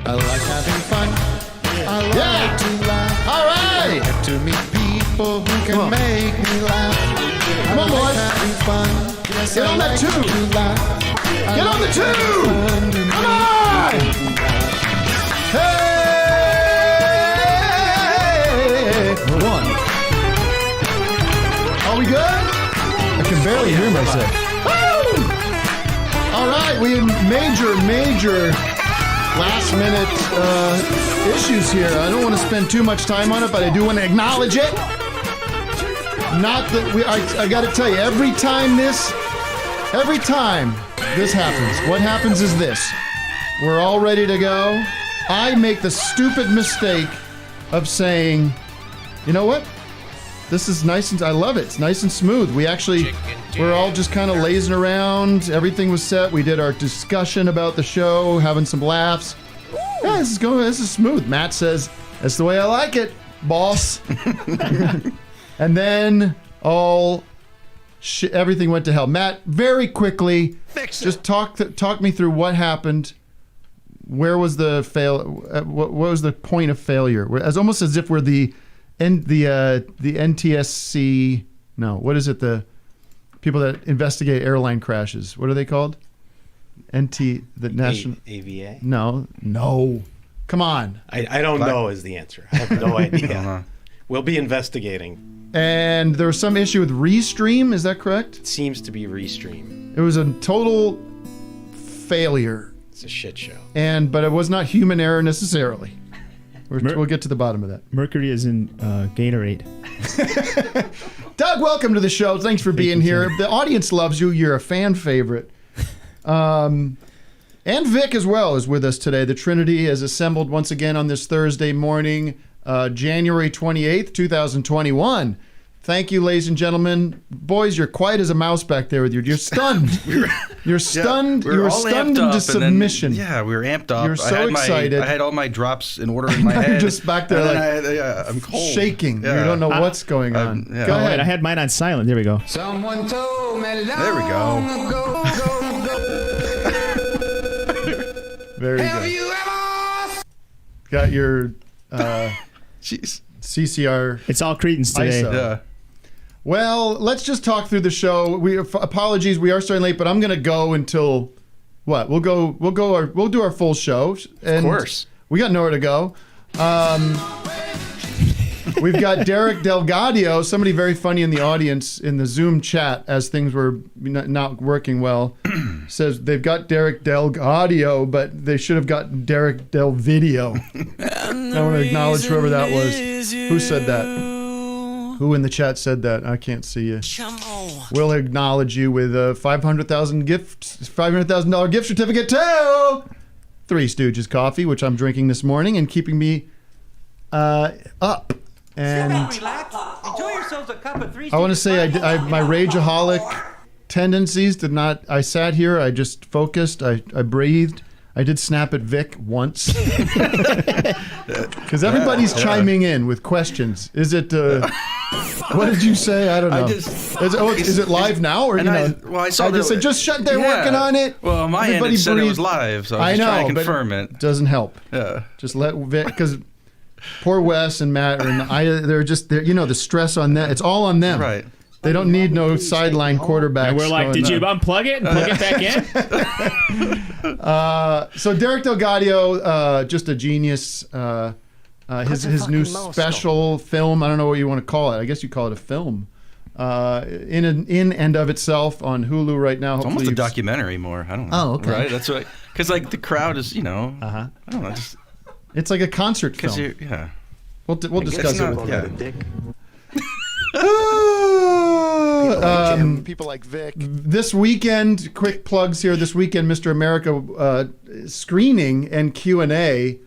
I like having fun. I like to laugh. All right. I like to meet people who can make me laugh. Come on, boys. I like having fun. Yes, Get on that like tube. to laugh. Get on the tube. Come on. Hey. One. Are we good? I can barely hear myself. Woo! All right, we have major last minute issues here. I don't want to spend too much time on it, but I do want to acknowledge it. Not that I got to tell you, every time this happens, what happens is this. We're all ready to go. I make the stupid mistake of saying, you know what? This is nice and I love it. It's nice and smooth. We're all just kind of lazing around. Everything was set. We did our discussion about the show, having some laughs. Yeah, this is smooth. Matt says, that's the way I like it, boss. And then everything went to hell. Matt, very quickly, just talk me through what happened. Where was the what was the point of failure? It's almost as if we're the NTSC. No, what is it? The people that investigate airline crashes. What are they called? The national AVA. No. Come on. I don't know is the answer. I have no idea. We'll be investigating. And there was some issue with Restream. Is that correct? It seems to be Restream. It was a total failure. It's a shit show. But it was not human error necessarily. We'll get to the bottom of that. Mercury is in Gatorade. Doug, welcome to the show. Thanks for being here. The audience loves you. You're a fan favorite. And Vic as well is with us today. The Trinity is assembled once again on this Thursday morning, January 28th, 2021. Thank you, ladies and gentlemen. Boys, you're quiet as a mouse back there with you're stunned. You're stunned. You were stunned into submission. We were amped up. You're so excited. I had all my drops in order in my head. You're just back there I'm cold. shaking. You don't know what's going on. Yeah. Go ahead. Right, I had mine on silent. There we go. Someone told me There we go. Very Have good. you ever? Got your Jeez. CCR. It's all Cretans today. ISO. Yeah. Well, let's just talk through the show. Apologies, we are starting late, but I'm going to go until what? We'll do our full show. And Of course. We got nowhere to go. We've got Derek DelGaudio, somebody very funny in the audience in the Zoom chat as things were not working well, says they've got Derek DelGaudio, but they should have gotten Derek DelVideo. I want to acknowledge whoever that was. Who said that? Who in the chat said that? I can't see you. We'll acknowledge you with a $500,000 gift certificate to Three Stooges Coffee, which I'm drinking this morning and keeping me up. And Enjoy yourselves a cup of Three I want to say my rageaholic tendencies did not. I sat here. I just focused. I breathed. I did snap at Vic once because everybody's chiming in with questions. Is it? What did you say? I don't know. Is it live now or I saw I just said just shut. They're working on it. Well, my end it said it was live, so I was trying to confirm it. Doesn't help. Yeah. Just let Vic because poor Wes and Matt they're the stress on that. It's all on them. Right. They don't need no sideline quarterbacks. And we're like, did you unplug it and plug it back in? So Derek DelGaudio, just a genius. His new special film, I don't know what you want to call it. I guess you call it a film. In and of itself on Hulu right now. It's almost a documentary more. I don't know. Oh, okay. Right? That's what, because like the crowd is, I don't know. Just, it's like a concert film. Yeah. We'll discuss it with yeah. People like Vic. This weekend, quick plugs here. This weekend, Mr. America screening and Q&A,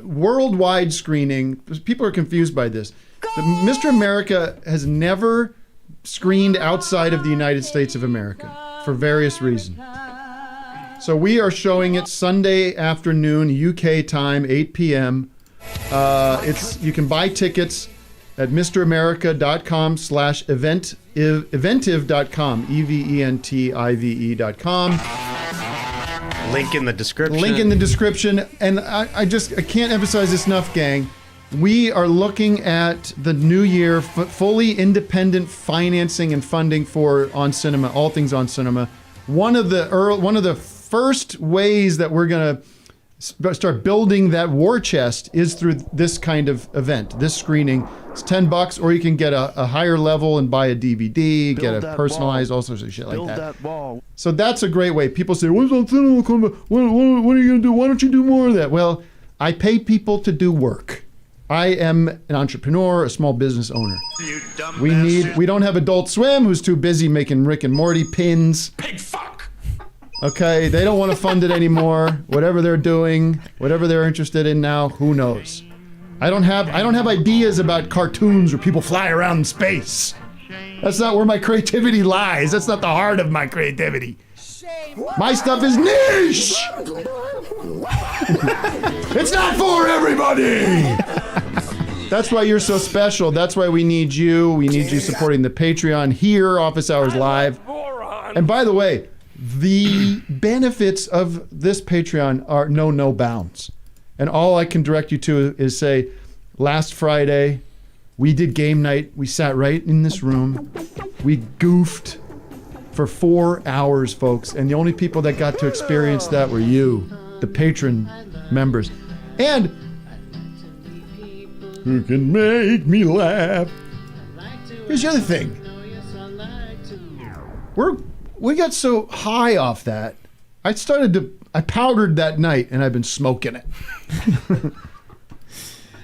worldwide screening. People are confused by this. Mr. America has never screened outside of the United States of America for various reasons. So we are showing it Sunday afternoon, UK time, 8 p.m. You can buy tickets at mramerica.com/eventive.com, eventive.com. Link in the description. Link in the description. And I can't emphasize this enough, gang. We are looking at the new year, fully independent financing and funding for On Cinema, all things On Cinema. One of the first ways that we're gonna start building that war chest is through this kind of event, this screening. It's $10, or you can get a higher level and buy a DVD, get a personalized, all sorts of shit like that. So that's a great way. People say, "When's On Cinema coming? What are you gonna do? Why don't you do more of that?" Well, I pay people to do work. I am an entrepreneur, a small business owner. We don't have Adult Swim, who's too busy making Rick and Morty pins. Big fuck. Okay, they don't want to fund it anymore. Whatever they're doing, whatever they're interested in now, who knows? I don't have ideas about cartoons where people fly around in space. That's not where my creativity lies. That's not the heart of my creativity. My stuff is niche. It's not for everybody. That's why you're so special. That's why we need you. We need you supporting the Patreon here, Office Hours Live. And by the way, the benefits of this Patreon are no bounds. And all I can direct you to is say, last Friday, we did game night. We sat right in this room. We goofed for 4 hours, folks. And the only people that got to experience that were you, the patron members. And who can make me laugh? Here's the other thing. We got so high off that, I powdered that night and I've been smoking it.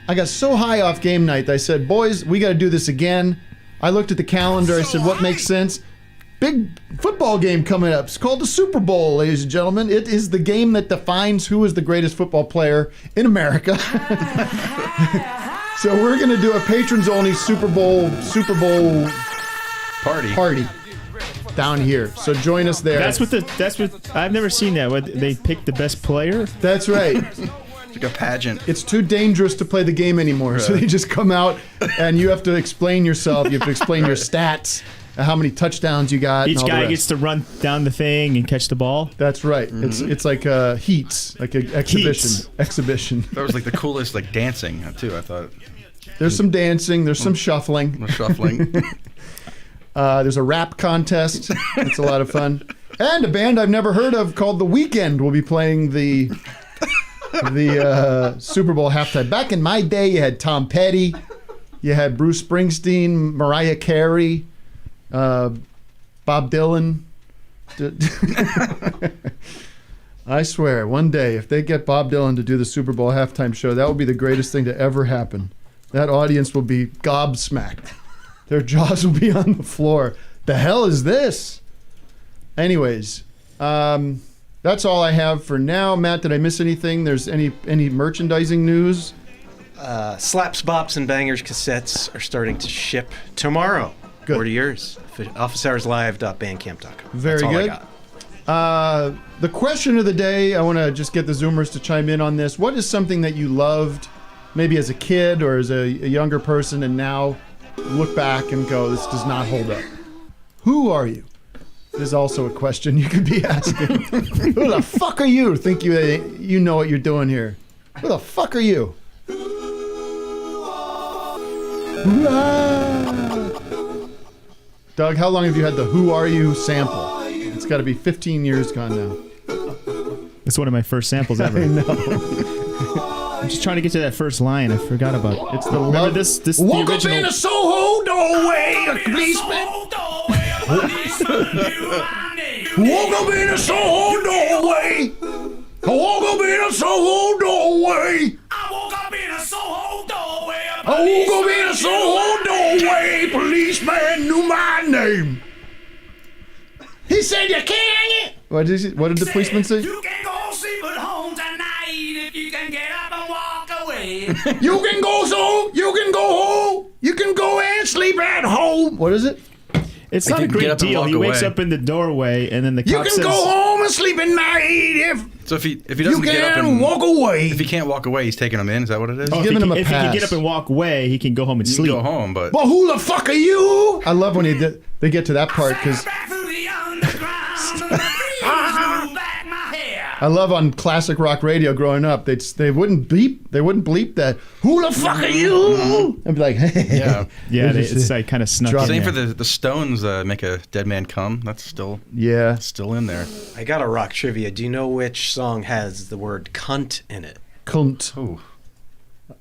I got so high off game night that I said, boys, we got to do this again. I looked at the calendar. I said, what makes sense? Big football game coming up. It's called the Super Bowl, ladies and gentlemen. It is the game that defines who is the greatest football player in America. So we're going to do a patrons-only Super Bowl party down here. So join us there. That's what I've never seen that. What, they pick the best player? That's right. It's like a pageant. It's too dangerous to play the game anymore. So they just come out and you have to explain yourself. You have to explain your stats, how many touchdowns you got. Each guy gets to run down the thing and catch the ball. That's right. Mm-hmm. It's like heats, like an exhibition. That was like the coolest, like dancing too. I thought. There's some dancing. There's some shuffling. There's a rap contest. It's a lot of fun. And a band I've never heard of called The Weeknd will be playing the Super Bowl halftime. Back in my day, you had Tom Petty, you had Bruce Springsteen, Mariah Carey, Bob Dylan. I swear, one day, if they get Bob Dylan to do the Super Bowl halftime show, that will be the greatest thing to ever happen. That audience will be gobsmacked. Their jaws will be on the floor. The hell is this? Anyways, that's all I have for now. Matt, did I miss anything? There's any merchandising news? Slaps, Bops, and Bangers cassettes are starting to ship tomorrow. Good. Order yours. officeHoursLive.bandcamp.com. Very That's all good. I got. The question of the day, I want to just get the Zoomers to chime in on this. What is something that you loved, maybe as a kid or as a younger person, and now look back and go, this does not hold up? Who are you? Is also a question you could be asking. Who the fuck are you? Think you know what you're doing here? Who the fuck are you? Doug, how long have you had the Who Are You sample? It's got to be 15 years gone now. It's one of my first samples ever. I know. I'm just trying to get to that first line. I forgot about it. It's the Remember love. this Walk the up in original. a Soho doorway, a policeman. Walk up in a Soho doorway. I walk up in a Soho doorway. I woke up in a Soho doorway. I woke up in a Soho doorway. Policeman knew my name. He said, "You can't." What did the policeman say? You can go sleep at home tonight if you can get up and walk away. You can go home. You can go home. You can go and sleep at home. What is it? It's not a can get great up and deal. walk He wakes away. up in the doorway, and then the You cop can says, go home and sleep at night So if he if doesn't you get up can and walk away. if he can't walk away, he's taking him in. Is that what it is? Oh, giving him a if he can pass. get up and walk away, he can go home and You can sleep. go home, but Well, who the fuck are you? I love when they get to that part because Back through the underground. The breeze blew back my hair. I love on classic rock radio growing up. They wouldn't bleep that. Who the fuck are you? I'd be like, hey. Yeah, it's like kind of snuck in Same there. for the Stones. Make a dead man come. That's still in there. I got a rock trivia. Do you know which song has the word cunt in it? Cunt. Ooh.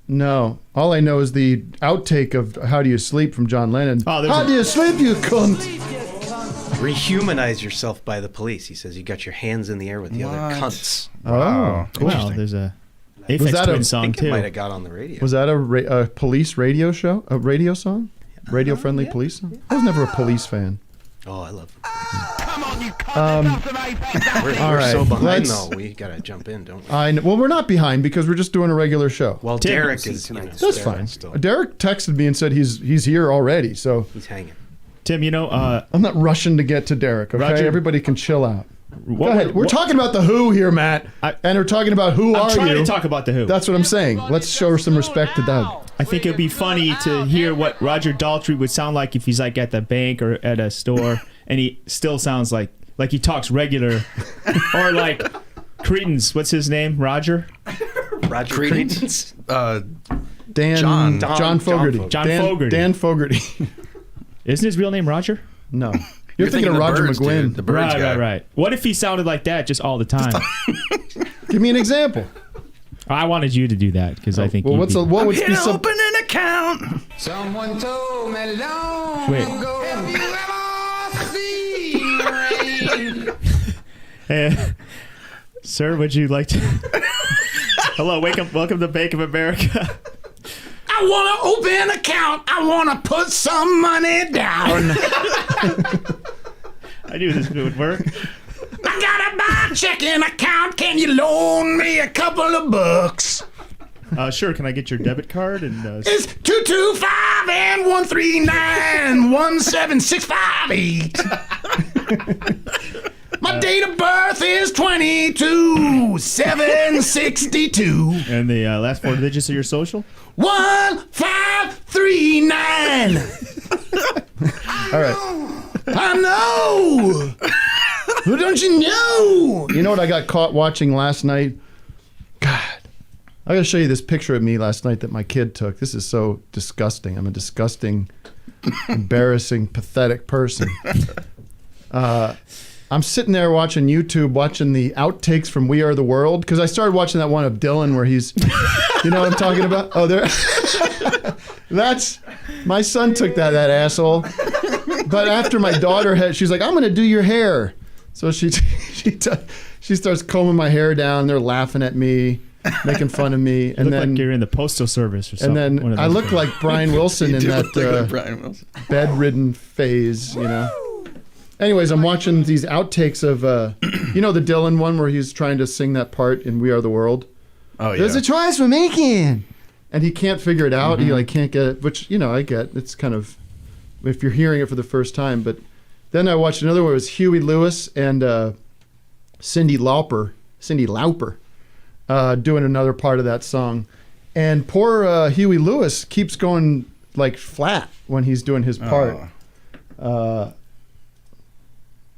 No. All I know is the outtake of How Do You Sleep from John Lennon. How do you sleep, you cunt? Rehumanize yourself by the police. He says you got your hands in the air with the other cunts. Oh. Well, there's a Aphex that Twin a- song I think it too. might have got on the radio. Was that a police radio show? A radio song? Radio-friendly police song? I was never a police fan. Oh, I love them. Come on, you All We're right, so behind, let's- though. We got to jump in, don't we? I know, well, we're not behind because we're just doing a regular show. Well, Tim, Derek is, That's there fine. Still. Derek texted me and said he's here already, so He's hanging. Tim, I'm not rushing to get to Derek. Okay, Roger. Everybody can chill out. Go ahead. We're what- talking about the Who here, Matt, and we're talking about who I'm are trying you. to talk about the Who. That's what I'm saying. Let's show some respect to Doug. I think it'd be funny to hear what Roger Daltrey would sound like if he's like at the bank or at a store, and he still sounds like he talks regular, or like Cretans. What's his name? Roger. Roger Credence? Dan John. John Fogerty. John Fogerty. Dan Fogerty. Isn't his real name Roger? No. You're thinking of Roger Birds, McGuinn. dude. The Birds guy. Right. What if he sounded like that just all the time? Give me an example. I wanted you to do that because I think. Well, you'd what would Here be to some? open an account. Someone told me long Wait. ago, have you ever seen rain? Sir, would you like to? Hello, welcome to Bank of America. I want to open an account. I want to put some money down. I knew this would work. I got to buy a checking account. Can you loan me a couple of bucks? Sure. Can I get your debit card and? It's 225 and 139 17658. My date of birth is 22/7/62. And the last four digits of your social? 1539. All right. I know. Who don't you know? You know what I got caught watching last night? God. I gotta show you this picture of me last night that my kid took. This is so disgusting. I'm a disgusting, embarrassing, pathetic person. I'm sitting there watching YouTube, watching the outtakes from We Are the World, because I started watching that one of Dylan where he's, you know what I'm talking about? Oh, there. That's, my son took that asshole. But after my daughter she's like, I'm gonna do your hair. So she starts combing my hair down. They're laughing at me, making fun of me, and Look then like you're in the postal service or something. and One then of I those look things. like Brian Wilson in that Brian Wilson. bedridden phase, you know. Anyways, I'm watching these outtakes of, you know, the Dylan one where he's trying to sing that part in We Are the World. Oh yeah. There's a choice we're making, and he can't figure it out. He like can't get it, which, you know, I get. It's kind of if you're hearing it for the first time. But then I watched another one. It was Huey Lewis and Cyndi Lauper doing another part of that song, and poor Huey Lewis keeps going like flat when he's doing his part.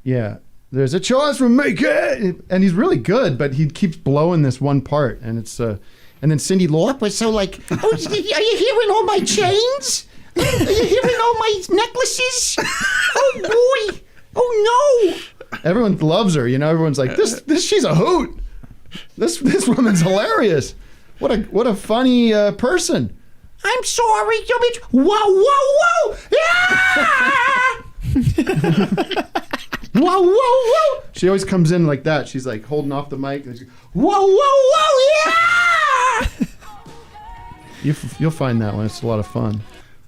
Yeah, there's a choice we're making, and he's really good, but he keeps blowing this one part, and it's and then Cyndi Lauper so like, oh, are you hearing all my chains? Are you hearing all my necklaces? Oh boy! Oh no! Everyone loves her, you know. Everyone's like, this she's a hoot. This woman's hilarious. What a funny person. I'm sorry, you bitch. Whoa, whoa, whoa! Yeah! Whoa, whoa, whoa! She always comes in like that. She's like holding off the mic. And she, whoa, whoa, whoa! Yeah! You'll find that one. It's a lot of fun.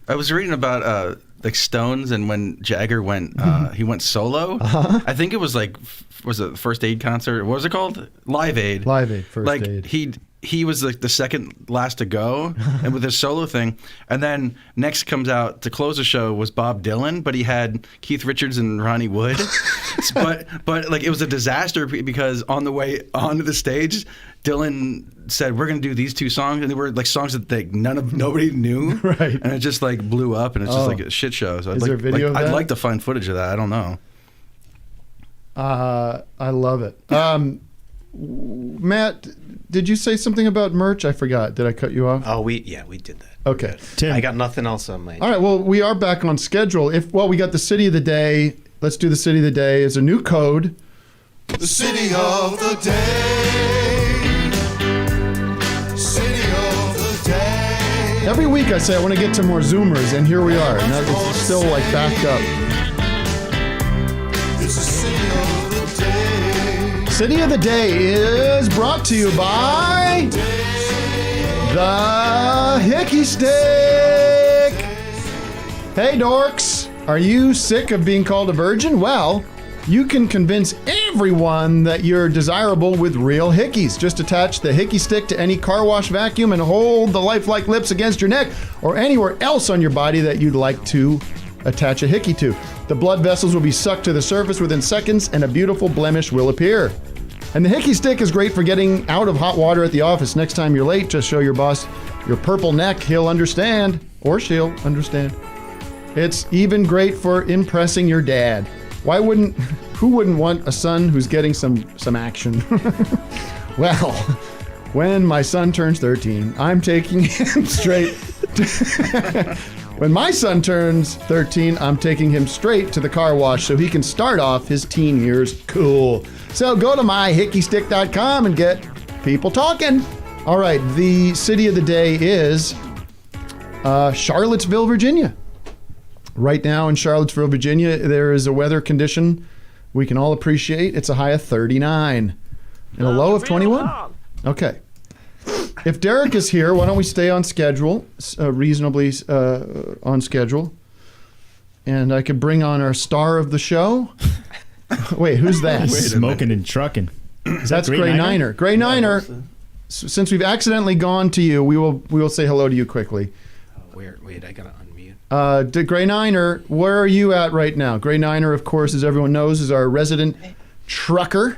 I was reading about like Stones and when Jagger went he went solo. I think it was like was it First Aid concert? What was it called? Live Aid. Live Aid, First like, Aid. He was like the second last to go, and with his solo thing, and then next comes out to close the show was Bob Dylan, but he had Keith Richards and Ronnie Wood, but like it was a disaster because on the way onto the stage, Dylan said we're gonna do these two songs, and they were like songs that like nobody knew, Right. And it just like blew up, and it's just like a shit show. So Is there video of I'd that? like to find footage of that. I don't know. I love it. Matt, did you say something about merch? I forgot. Did I cut you off? Oh, we did that. Okay. Tim. I got nothing else on my. All right. Well, we are back on schedule. We got the city of the day. Let's do the city of the day. It's a new code. The city of the day. City of the day. Every week I say I want to get to more Zoomers, and here we are. And it's still like backed up. It's the city of the day. City of the day is brought to you by the Hickey Stick. Hey, dorks. Are you sick of being called a virgin? Well, you can convince everyone that you're desirable with real hickeys. Just attach the Hickey Stick to any car wash vacuum and hold the lifelike lips against your neck or anywhere else on your body that you'd like to attach a hickey to. The blood vessels will be sucked to the surface within seconds and a beautiful blemish will appear. And the Hickey Stick is great for getting out of hot water at the office. Next time you're late, just show your boss your purple neck. He'll understand, or she'll understand. It's even great for impressing your dad. Who wouldn't want a son who's getting some action? Well, when my son turns 13, I'm taking him straight. When my son turns 13, I'm taking him straight to the car wash so he can start off his teen years cool. So go to myhickeystick.com and get people talking. All right, the city of the day is Charlottesville, Virginia. Right now in Charlottesville, Virginia, there is a weather condition we can all appreciate. It's a high of 39 and a low of 21. Okay. If Derek is here, why don't we stay on schedule, reasonably on schedule, and I could bring on our star of the show. Wait, who's that? Smoking and trucking. That's Gray Niner. Gray Niner. Since we've accidentally gone to you, we will say hello to you quickly. Wait, I gotta unmute. Gray Niner, where are you at right now? Gray Niner, of course, as everyone knows, is our resident trucker.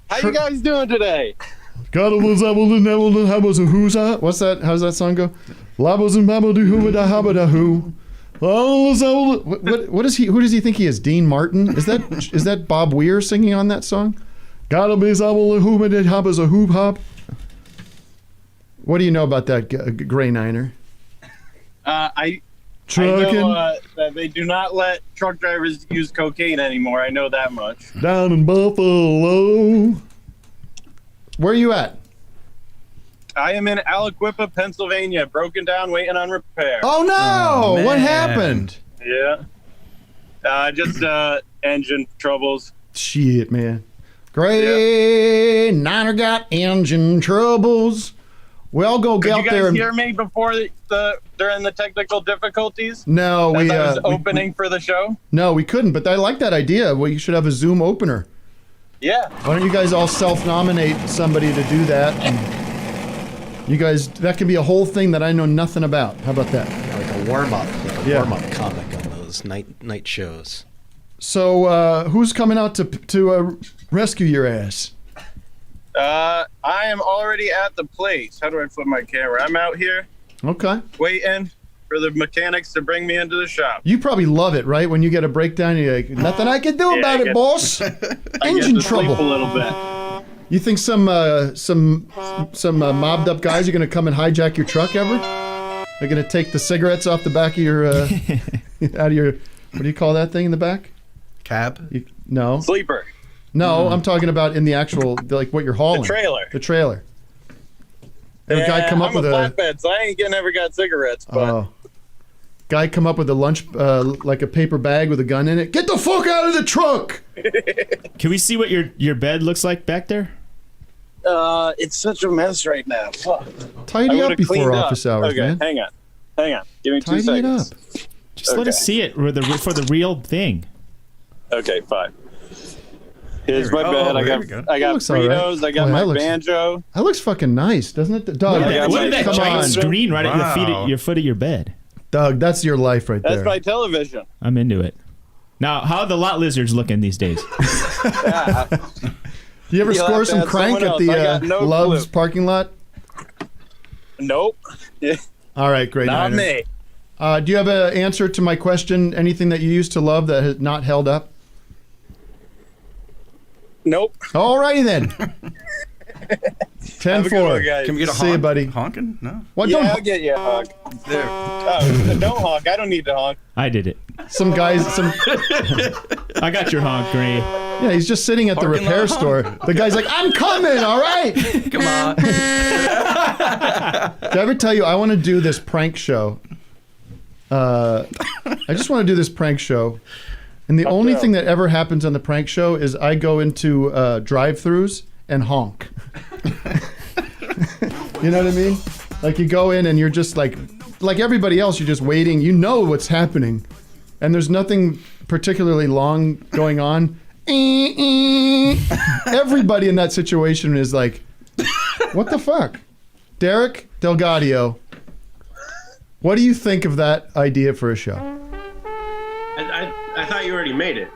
How you guys doing today? What's that? How's that song go? What is he? Who does he think he is? Dean Martin? Is that Bob Weir singing on that song? What do you know about that, Gray Niner? I know that they do not let truck drivers use cocaine anymore. I know that much. Down in Buffalo. Where are you at? I am in Aliquippa, Pennsylvania, broken down, waiting on repair. Oh no! Oh, What man. happened? Yeah. Just engine troubles. Shit, man. Gray Niner got engine troubles. Well, go Did get you guys there. hear me before during the technical difficulties? No, As I was opening for the show? No, we couldn't. But I like that idea. Well, you should have a Zoom opener. Yeah. Why don't you guys all self-nominate somebody to do that? And you guys, that can be a whole thing that I know nothing about. How about that? Like a warm-up, Yeah. warm-up comic on those night shows. So, who's coming out to rescue your ass? I am already at the place. How do I flip my camera? I'm out here Okay. waiting for the mechanics to bring me into the shop. You probably love it, right? When you get a breakdown, you're like, nothing I can do Yeah, about I it, get- boss. I get Engine to sleep a trouble. little bit. You think some mobbed up guys are gonna come and hijack your truck ever? They're gonna take the cigarettes off the back of your out of your, what do you call that thing in the back? Cab? No, Sleeper. no, I'm talking about in the actual, like what you're hauling. The trailer. The trailer. Have a guy come up I'm with a a flatbed, so I ain't never got cigarettes. But guy come up with a lunch, like a paper bag with a gun in it. Get the fuck out of the truck! Can we see what your bed looks like back there? it's such a mess right now. Fuck. Tidy I up would've before cleaned office up. hours, Okay, man. hang on. Give me 2 Tidy it up. seconds. Just let us Okay. see it for the real thing. Okay, fine. Here's my bed. I there we got go. I got looks all right. Fritos. I got Boy, my that looks- banjo. That looks fucking nice, doesn't it? Doug, I got Look my at that come giant on. screen right Wow. at your foot of your bed. Doug, that's your life right That's there. my television. I'm into it. Now, how are the lot lizards looking these days? You ever You'll score have to some ask crank someone at else. the I got no Love's clue. parking lot? Nope. All right, great. Not Niner. me. Do you have an answer to my question? Anything that you used to love that has not held up? Nope. All righty then. Have a good 10-4. one, guys. Can we get a See you, honk? buddy. Honking? No. What? Yeah, Don't I'll get you a honk. There. Oh, don't honk. I don't need to honk. I did it. some guys? I got your honk, Gray. Yeah, he's just sitting at the Parking repair lot store. The guy's like, "I'm coming. All right." Come on. Did I ever tell you I want to do this prank show? I just want to do this prank show. And the only thing that ever happens on the prank show is I go into drive-thrus and honk. You know what I mean? Like you go in and you're just like everybody else, you're just waiting. You know what's happening. And there's nothing particularly long going on. Everybody in that situation is like, what the fuck? Derek DelGaudio, what do you think of that idea for a show? I thought you already made it.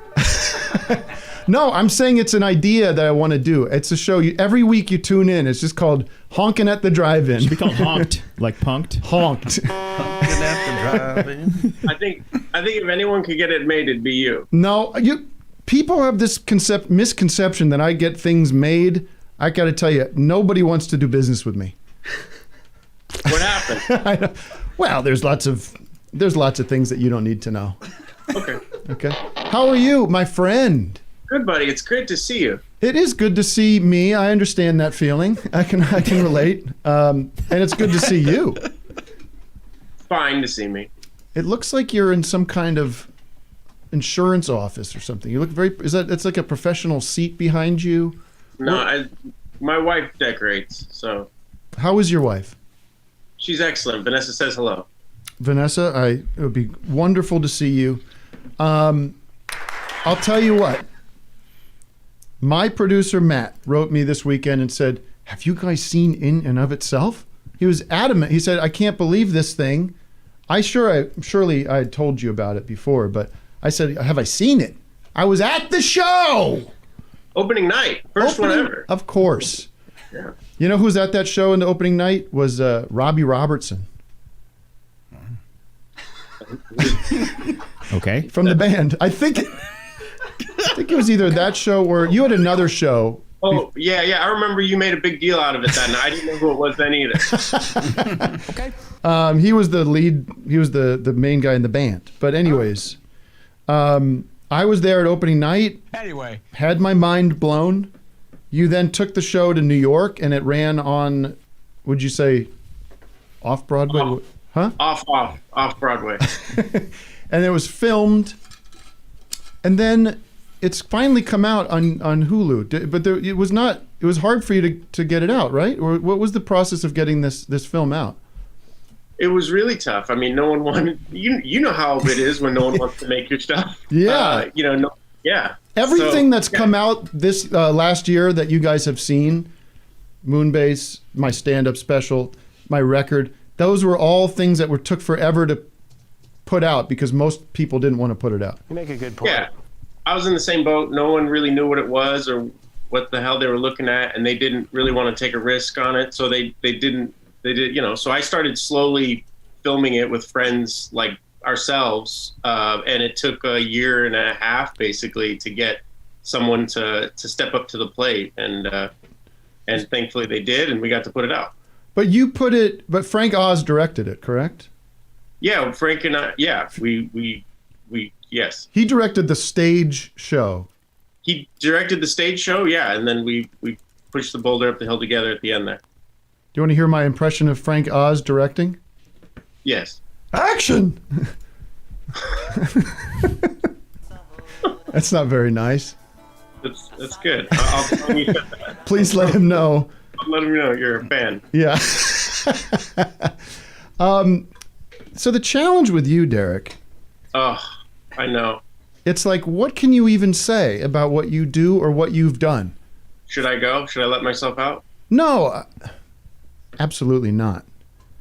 No, I'm saying it's an idea that I want to do. It's a show. Every week you tune in. It's just called Honkin' at the Drive-In. It should be called honked, like punked. Honked. Honking at the drive-in. I think if anyone could get it made, it'd be you. No, people have this misconception that I get things made. I got to tell you, nobody wants to do business with me. What happened? I know. Well, there's lots of things that you don't need to know. Okay. Okay. How are you, my friend? Good, buddy. It's great to see you. It is good to see me. I understand that feeling. I can relate. And it's good to see you. Fine to see me. It looks like you're in some kind of insurance office or something. You look it's like a professional seat behind you. No, my wife decorates, so. How is your wife? She's excellent. Vanessa says hello. Vanessa, it would be wonderful to see you. I'll tell you what. My producer, Matt, wrote me this weekend and said, "Have you guys seen In and of Itself?" He was adamant. He said, "I can't believe this thing." Surely I had told you about it before, but I said, "Have I seen it?" I was at the show. Opening night. First one ever. Of course. Yeah. You know who's at that show in the opening night? Was Robbie Robertson. Okay. From the band. I think it was either that show or you had another show. Oh, yeah. I remember you made a big deal out of it that night. I didn't know who it was then either. Okay. He was the lead. He was the main guy in the band. But anyways, I was there at opening night. Anyway. Had my mind blown. You then took the show to New York and it ran on, would you say, off Broadway? Huh? Off Broadway. And it was filmed. And then it's finally come out on Hulu. But it was hard for you to get it out, right? Or what was the process of getting this film out? It was really tough. I mean, no one wanted. You know how it is when no one wants to make your stuff. Yeah. Yeah. Everything that's come out this last year that you guys have seen, Moonbase, my stand-up special, my record, those were all things that took forever to put out because most people didn't want to put it out. You make a good point. Yeah. I was in the same boat. No one really knew what it was or what the hell they were looking at, and they didn't really want to take a risk on it. So they did. So I started slowly filming it with friends like ourselves, and it took a year and a half basically to get someone to step up to the plate, and thankfully they did, and we got to put it out. But Frank Oz directed it, correct? Yeah, Frank and I. Yeah, we yes. He directed the stage show. He directed the stage show, yeah, and then we pushed the boulder up the hill together at the end there. Do you want to hear my impression of Frank Oz directing? Yes. Action! That's not very nice. That's good. I'll tell you that. Please let him know. I'll let him know you're a fan. Yeah. So the challenge with you, Derek. Oh, I know. It's like, what can you even say about what you do or what you've done? Should I go? Should I let myself out? No, absolutely not.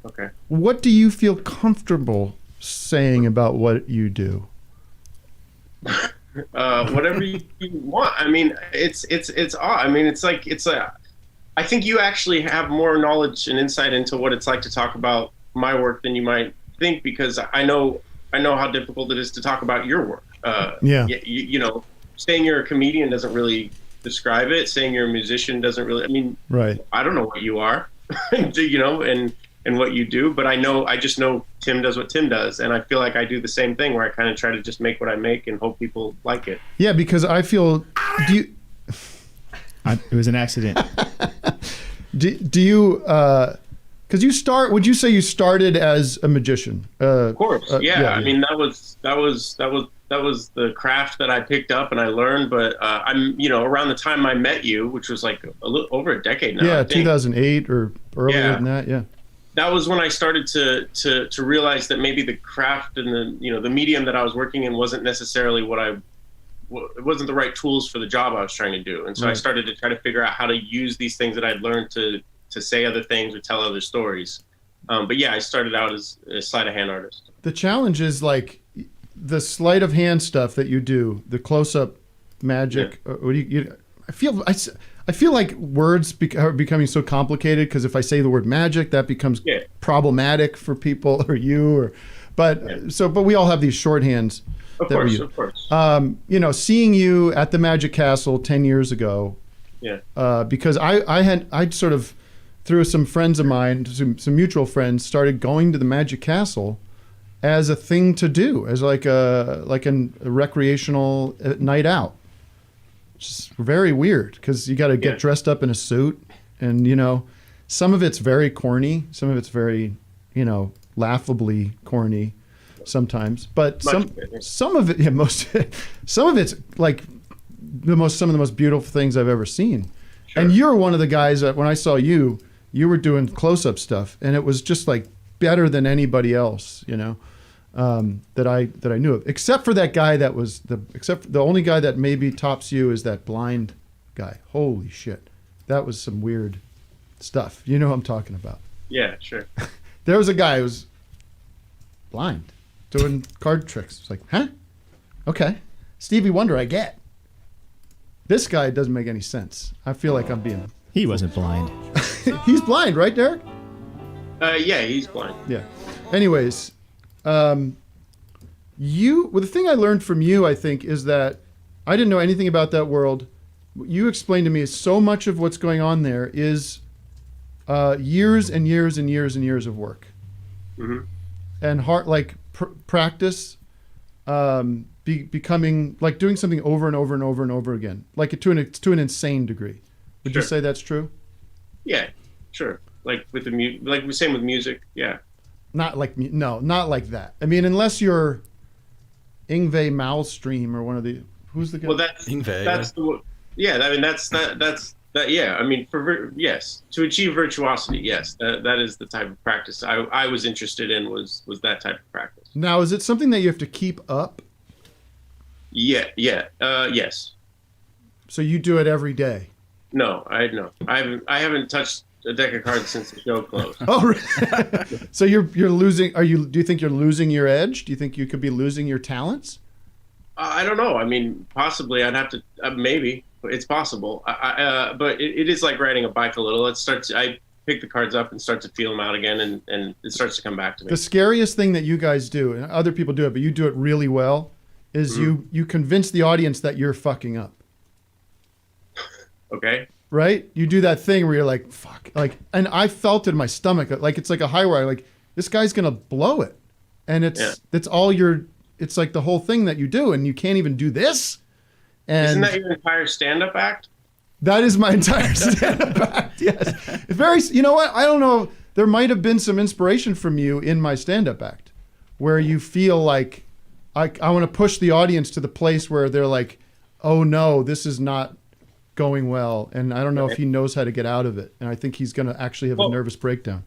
Okay. What do you feel comfortable saying about what you do? Whatever you want. I mean, it's I mean, I think you actually have more knowledge and insight into what it's like to talk about my work than you might think, because I know how difficult it is to talk about your work. Yeah. You know, saying you're a comedian doesn't really describe it. Saying you're a musician doesn't really. I mean, Right. I don't know what you are, you know, and what you do, but I just know Tim does what Tim does, and I feel like I do the same thing where I kind of try to just make what I make and hope people like it. Yeah, because I feel. It was an accident. Do you? Because would you say you started as a magician? Of course, yeah. I mean, that was the craft that I picked up and I learned. But I'm, you know, around the time I met you, which was like a little over a decade now. Yeah, 2008 or earlier than that. Yeah. That was when I started to realize that maybe the craft and the medium that I was working in wasn't necessarily it wasn't the right tools for the job I was trying to do. And so I started to try to figure out how to use these things that I'd learned to say other things or tell other stories. But yeah, I started out as a sleight of hand artist. The challenge is like the sleight of hand stuff that you do, the close up magic. Yeah. I feel like words are becoming so complicated because if I say the word magic, that becomes problematic for people or you. But we all have these shorthands. Of course. You know, seeing you at the Magic Castle 10 years ago. Yeah. Because I'd sort of through some friends of mine, some mutual friends, started going to the Magic Castle as a thing to do, as like a recreational night out. Just very weird because you got to get dressed up in a suit, and you know, some of it's very corny, some of it's very, you know, laughably corny sometimes, but some of it, some of it's like some of the most beautiful things I've ever seen. Sure. And you're one of the guys that when I saw you were doing close-up stuff, and it was just like better than anybody else, you know. That I knew of, except for that guy the only guy that maybe tops you is that blind guy. Holy shit, that was some weird stuff. You know what I'm talking about? Yeah, sure. There was a guy who was blind doing card tricks. It's like, huh? Okay, Stevie Wonder, I get. This guy doesn't make any sense. I feel like I'm being. He wasn't blind. He's blind, right, Derek? Yeah, he's blind. Yeah. Anyways. The thing I learned from you, I think, is that I didn't know anything about that world. You explained to me so much of what's going on there is years and years and years and years of work, and hard practice, becoming like doing something over and over and over and over again, like to an insane degree. Would you say that's true? Yeah, sure. Like with like the same with music. Yeah. Not like that. I mean, unless you're Yngwie Malmsteen or one of the who's the guy? Well, that's Yngwie. I mean, that's that. Yeah, I mean, to achieve virtuosity, yes, that is the type of practice I was interested in. Was that type of practice? Now, is it something that you have to keep up? Yeah. Yes. So you do it every day? No, I haven't touched a deck of cards since the show closed. Oh, really? So you're losing. Do you think you're losing your edge? Do you think you could be losing your talents? I don't know. I mean, possibly. I'd have to. Maybe it's possible. But it is like riding a bike a little. I pick the cards up and start to feel them out again, and it starts to come back to me. The scariest thing that you guys do, and other people do it, but you do it really well, is you convince the audience that you're fucking up. Okay. Right? You do that thing where you're like, fuck. Like, and I felt it in my stomach. Like, it's like a high wire. Like, this guy's going to blow it. And it's like the whole thing that you do. And you can't even do this. And isn't that your entire stand-up act? That is my entire stand-up act, yes. You know what? I don't know. There might have been some inspiration from you in my stand-up act where you feel like I want to push the audience to the place where they're like, oh no, this is not going well, and I don't know if he knows how to get out of it, and I think he's going to actually have a nervous breakdown.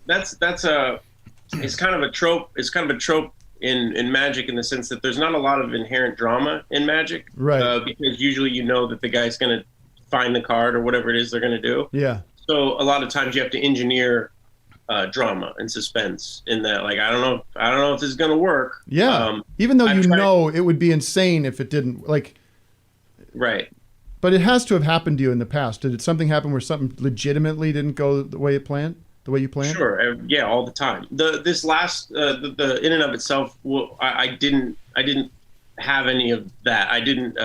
It's kind of a trope. It's kind of a trope in magic in the sense that there's not a lot of inherent drama in magic, right? Because usually you know that the guy's going to find the card or whatever it is they're going to do. Yeah. So a lot of times you have to engineer drama and suspense in that. Like I don't know if this is going to work. Yeah. Even though it would be insane if it didn't. Like. Right. But it has to have happened to you in the past. Did something happen where something legitimately didn't go the way you planned? Sure. Yeah, all the time. This last the in and of itself, I didn't have any of that. I didn't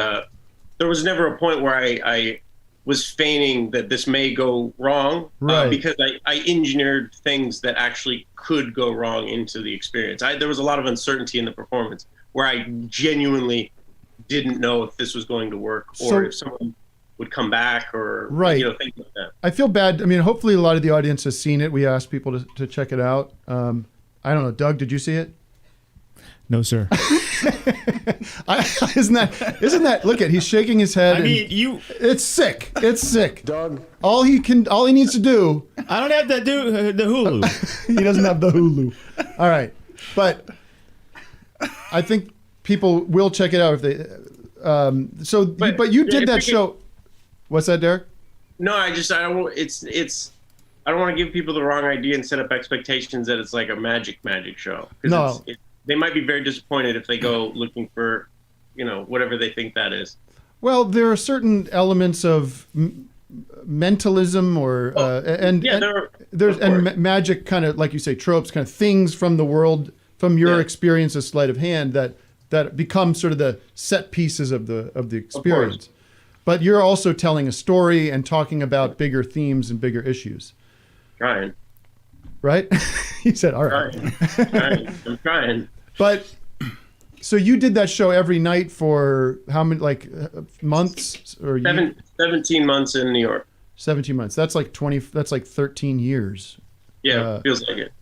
there was never a point where I was feigning that this may go wrong, Right. because I engineered things that actually could go wrong into the experience. There was a lot of uncertainty in the performance where I genuinely didn't know if this was going to work or So- if someone would come back or Right. things like that. I feel bad. I mean, hopefully a lot of the audience has seen it. We asked people to check it out. I don't know. Doug, did you see it? No, sir. Isn't that? Look at, he's shaking his head. I and mean, it's sick. It's sick. Doug. All he needs to do. I don't have the Hulu. He doesn't have the Hulu. All right, but I think people will check it out if they. But you did if that we show. What's that, Derek? No, I don't. I don't want to give people the wrong idea and set up expectations that it's like a magic show. 'Cause No. they might be very disappointed if they go looking for, whatever they think that is. Well, there are certain elements of mentalism or magic, kind of like you say, tropes, kind of things from the world, from your experience of sleight of hand that become sort of the set pieces of the experience. But you're also telling a story and talking about bigger themes and bigger issues. Trying. Right? He said, all right. I'm trying. But so you did that show every night for how many, like months or 17 months in New York. 17 months. That's like 13 years. Yeah, feels like it.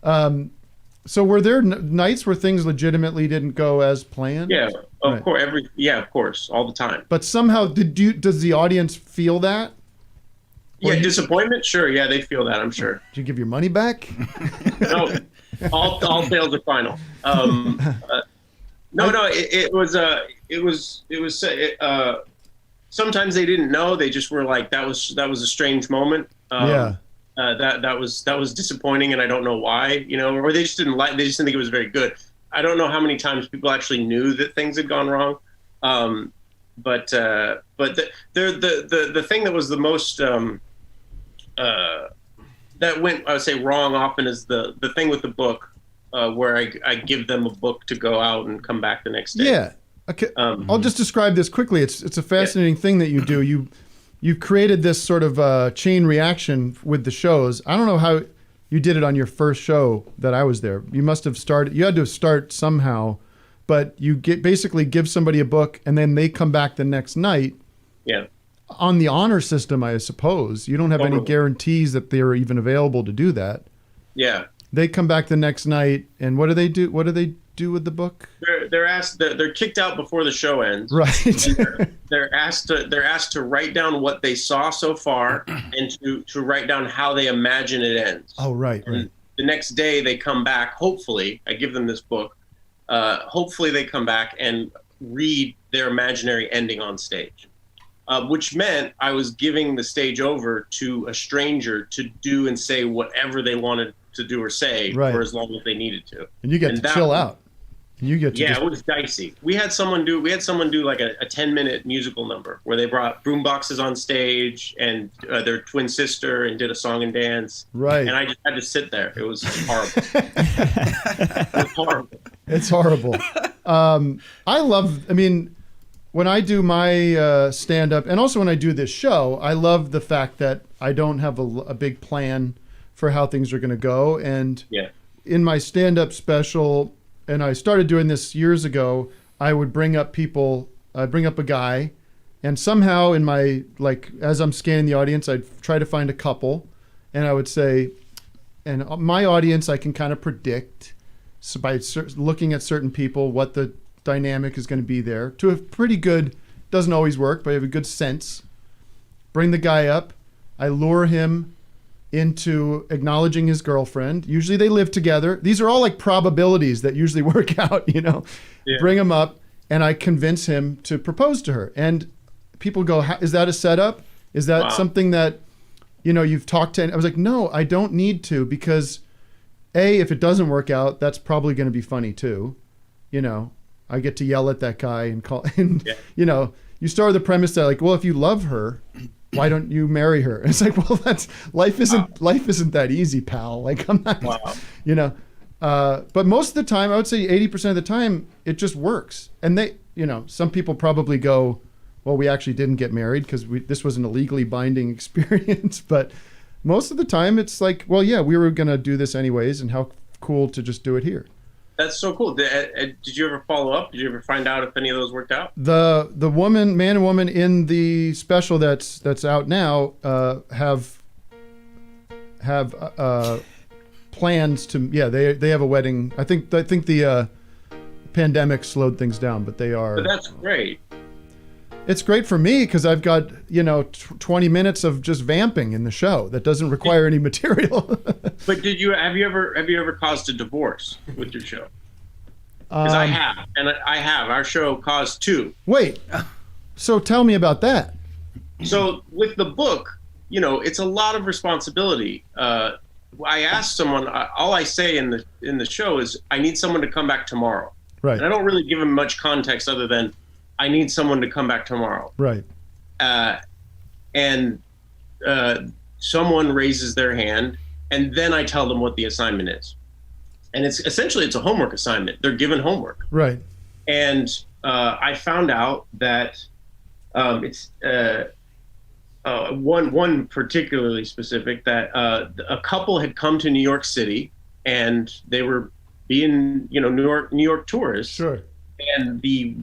So were there nights where things legitimately didn't go as planned? Yeah, of course. Of course, all the time. But somehow, does the audience feel that? Yeah, disappointment. Sure. Yeah, they feel that. I'm sure. Did you give your money back? No, all sales are final. It was. Sometimes they didn't know. They just were like, that was a strange moment. That was disappointing, and I don't know why. Or they just didn't think it was very good. I don't know how many times people actually knew that things had gone wrong. But the thing that was the most that went, I would say, wrong often is the thing with the book, where I give them a book to go out and come back the next day. Yeah. Okay. I'll just describe this quickly. It's a fascinating thing that you do. You've created this sort of chain reaction with the shows. I don't know how you did it on your first show that I was there. You must have started. You had to start somehow, but you basically give somebody a book and then they come back the next night. Yeah. On the honor system, I suppose you don't have any guarantees that they're even available to do that. Yeah. They come back the next night, and what do they do? What do they do with the book? They're kicked out before the show ends. Right. And they're asked to write down what they saw so far and to write down how they imagine it ends. Oh, right. And the next day they come back. Hopefully, I give them this book. Hopefully, they come back and read their imaginary ending on stage. Which meant I was giving the stage over to a stranger to do and say whatever they wanted to do or say for as long as they needed to. And you get to chill out. You get to it was dicey. We had someone do like a 10-minute musical number where they brought boom boxes on stage and their twin sister and did a song and dance. Right. And I just had to sit there. It was horrible. It was horrible. It's horrible. When I do my stand-up, and also when I do this show, I love the fact that I don't have a big plan for how things are going to go. And in my stand-up special, and I started doing this years ago, I would bring up a guy, and somehow in my, as I'm scanning the audience, I'd try to find a couple, and I would say, and my audience I can kind of predict by looking at certain people what the dynamic is going to be there to a pretty good, doesn't always work, but I have a good sense. Bring the guy up. I lure him into acknowledging his girlfriend. Usually they live together. These are all like probabilities that usually work out, Bring him up and I convince him to propose to her. And people go, is that a setup? Is that something that, you've talked to? And I was like, no, I don't need to, because if it doesn't work out, that's probably going to be funny too. I get to yell at that guy and call, and you start with the premise that if you love her, why don't you marry her? And it's like, well, life isn't that easy, pal. I'm not, but most of the time, I would say 80% of the time, it just works. And some people probably go, well, we actually didn't get married because this was an illegally binding experience. But most of the time it's like, well, yeah, we were going to do this anyways, and how cool to just do it here. That's so cool. Did you ever follow up? Did you ever find out if any of those worked out? The man and woman in the special that's out now have plans to, they have a wedding. I think the pandemic slowed things down, but they are. But that's great. It's great for me because I've got 20 minutes of just vamping in the show that doesn't require any material. But have you ever caused a divorce with your show? Because I have, and I have. Our show caused 2. Wait, so tell me about that. So with the book, it's a lot of responsibility. I asked someone. All I say in the show is I need someone to come back tomorrow. Right. And I don't really give them much context other than I need someone to come back tomorrow. Right. And someone raises their hand, and then I tell them what the assignment is. And it's a homework assignment. They're given homework. Right. And I found out that it's one particularly specific, that a couple had come to New York City, and they were being New York tourists. Sure. And the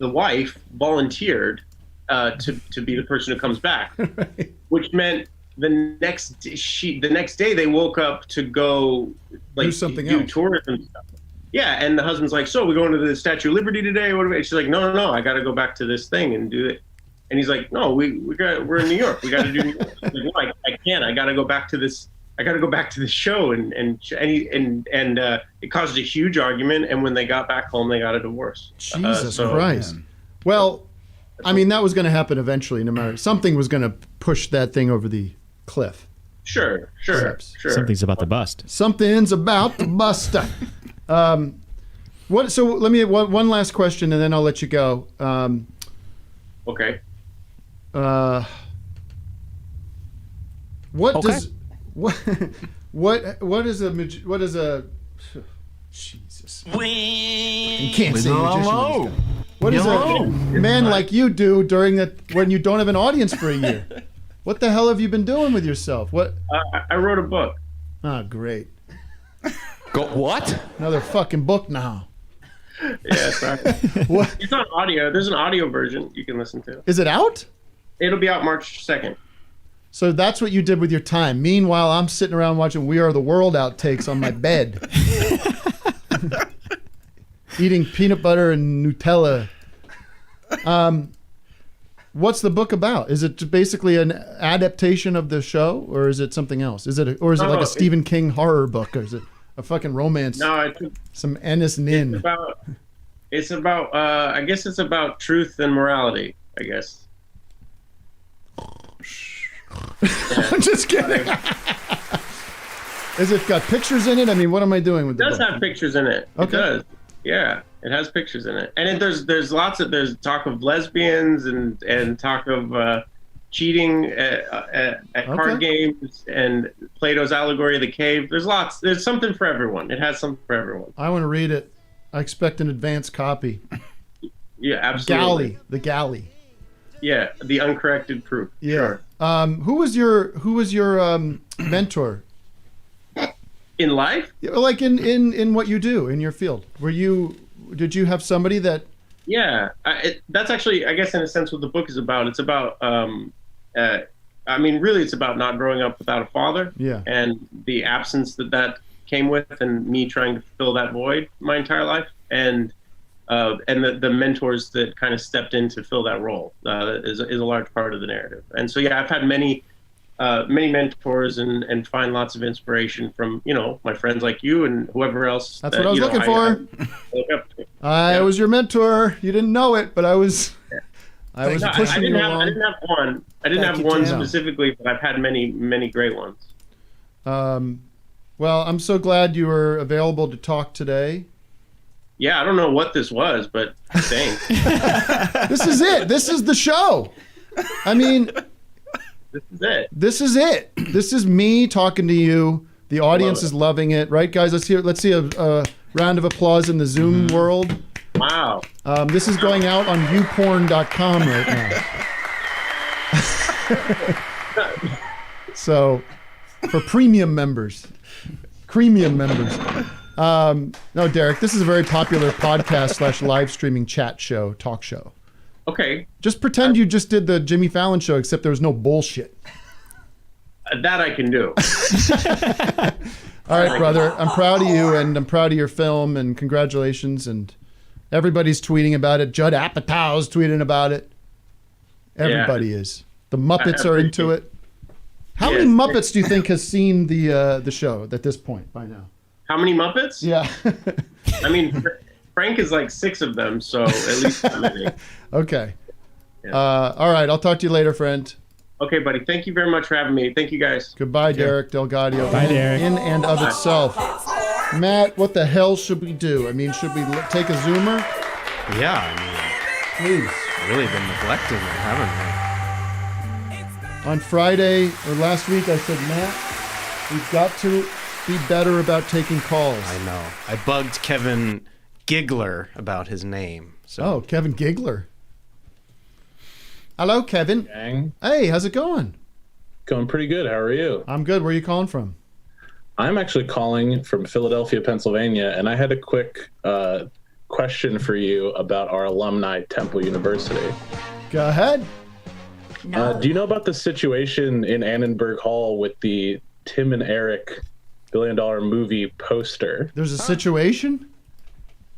wife volunteered to be the person who comes back, right. Which meant the next day they woke up to go do something else, tourism stuff. Yeah, and the husband's like, "So we're going to the Statue of Liberty today? What?" She's like, "No, I got to go back to this thing and do it." And he's like, "No, we're in New York. We got to do New York." Like, "No, I can't. I got to go back to this. I got to go back to the show." And it caused a huge argument. And when they got back home, they got a divorce. Jesus Christ. Man. Well, I mean, that was going to happen eventually. No matter, something was going to push that thing over the cliff. Sure. Something's about to bust. Something's about to bust. What? So let me one last question, and then I'll let you go. Okay. What is a Jesus? You can't say magician. What does a man like you do during that when you don't have an audience for a year? What the hell have you been doing with yourself? What? I wrote a book. Oh, great. What? Another fucking book now. Yeah, sorry. What? It's on audio. There's an audio version you can listen to. Is it out? It'll be out March 2nd. So that's what you did with your time. Meanwhile, I'm sitting around watching We Are the World outtakes on my bed. Eating peanut butter and Nutella. What's the book about? Is it basically an adaptation of the show, or is it something else? Is it like a Stephen King horror book, or is it a fucking romance? No, some Ennis Nin. It's about I guess it's about truth and morality, I guess. Yeah. I'm just kidding. Is it got pictures in it? I mean, what am I doing with the book? It does have pictures in it. Okay. It does. Yeah, it has pictures in it, and there's talk of lesbians and talk of cheating at card games and Plato's allegory of the cave. There's something for everyone. It has something for everyone. I want to read it. I expect an advance copy. Yeah, absolutely. The galley. Yeah, the uncorrected proof. Yeah. Sure. Who was your mentor? In life? Like in what you do in your field. Did you have somebody that? Yeah, that's actually, I guess, in a sense, what the book is about. It's about, really, it's about not growing up without a father. Yeah. And the absence that came with, and me trying to fill that void my entire life, and the mentors that kind of stepped in to fill that role is a large part of the narrative. And so, yeah, I've had many mentors and find lots of inspiration from, my friends like you and whoever else. That's what I was looking for. I was your mentor. You didn't know it, but I was pushing you along. I didn't have one specifically, but I've had many, many great ones. Well, I'm so glad you were available to talk today. Yeah, I don't know what this was, but thanks. This is it. This is the show. I mean... This is it. This is me talking to you. The audience is loving it, right, guys? Let's see a round of applause in the Zoom world. Wow. This is going out on youporn.com right now. So, for premium members. No, Derek, this is a very popular podcast / live streaming chat show, talk show. Okay. Just pretend you just did the Jimmy Fallon show, except there was no bullshit. That I can do. All right, brother. I'm proud of you, and I'm proud of your film, and congratulations. And everybody's tweeting about it. Judd Apatow's tweeting about it. Everybody is. The Muppets are into it. How many Muppets do you think has seen the show at this point by now? How many Muppets? Yeah. I mean, Frank is like 6 of them, so at least that many. Okay. Yeah. All right. I'll talk to you later, friend. Okay, buddy. Thank you very much for having me. Thank you, guys. Goodbye, Derek DelGaudio. Bye, Derek. In and of itself. Matt, what the hell should we do? I mean, should we take a Zoomer? Yeah, I mean, Please. really been neglecting it, haven't On Friday or last week, I said, Matt, we've got to be better about taking calls. we? I know. I bugged Kevin Giggler about his name. So Oh, Kevin Giggler. Hello, Kevin. Gang. Hey, how's it going? Going pretty good. How are you? I'm good. Where are you calling from? I'm actually calling from Philadelphia, Pennsylvania, and I had a quick question for you about our alumni, Temple University. Go ahead. Do you know about the situation in Annenberg Hall with the Tim and Eric $1 billion movie poster? There's a situation?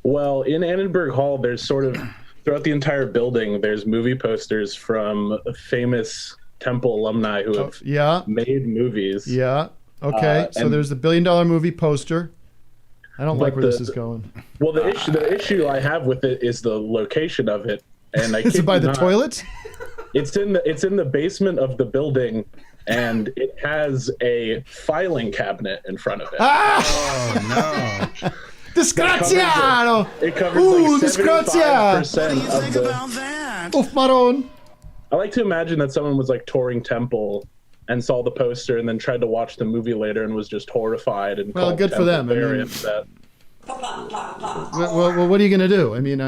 Well, in Annenberg Hall, there's sort of, throughout the entire building, there's movie posters from famous Temple alumni who have made movies. Yeah. Okay. So there's the $1 billion movie poster. I don't like where this is going. Well, the issue I have with it is the location of it. And I Is it by the toilets? It's in the basement of the building, and it has a filing cabinet in front of it. Ah! Oh no! Disgraziato! It covers like 75% of the. Oof, Maron. I like to imagine that someone was like touring Temple and saw the poster and then tried to watch the movie later and was just horrified and well, good Temple for them. very upset. Well, what are you gonna do? I mean,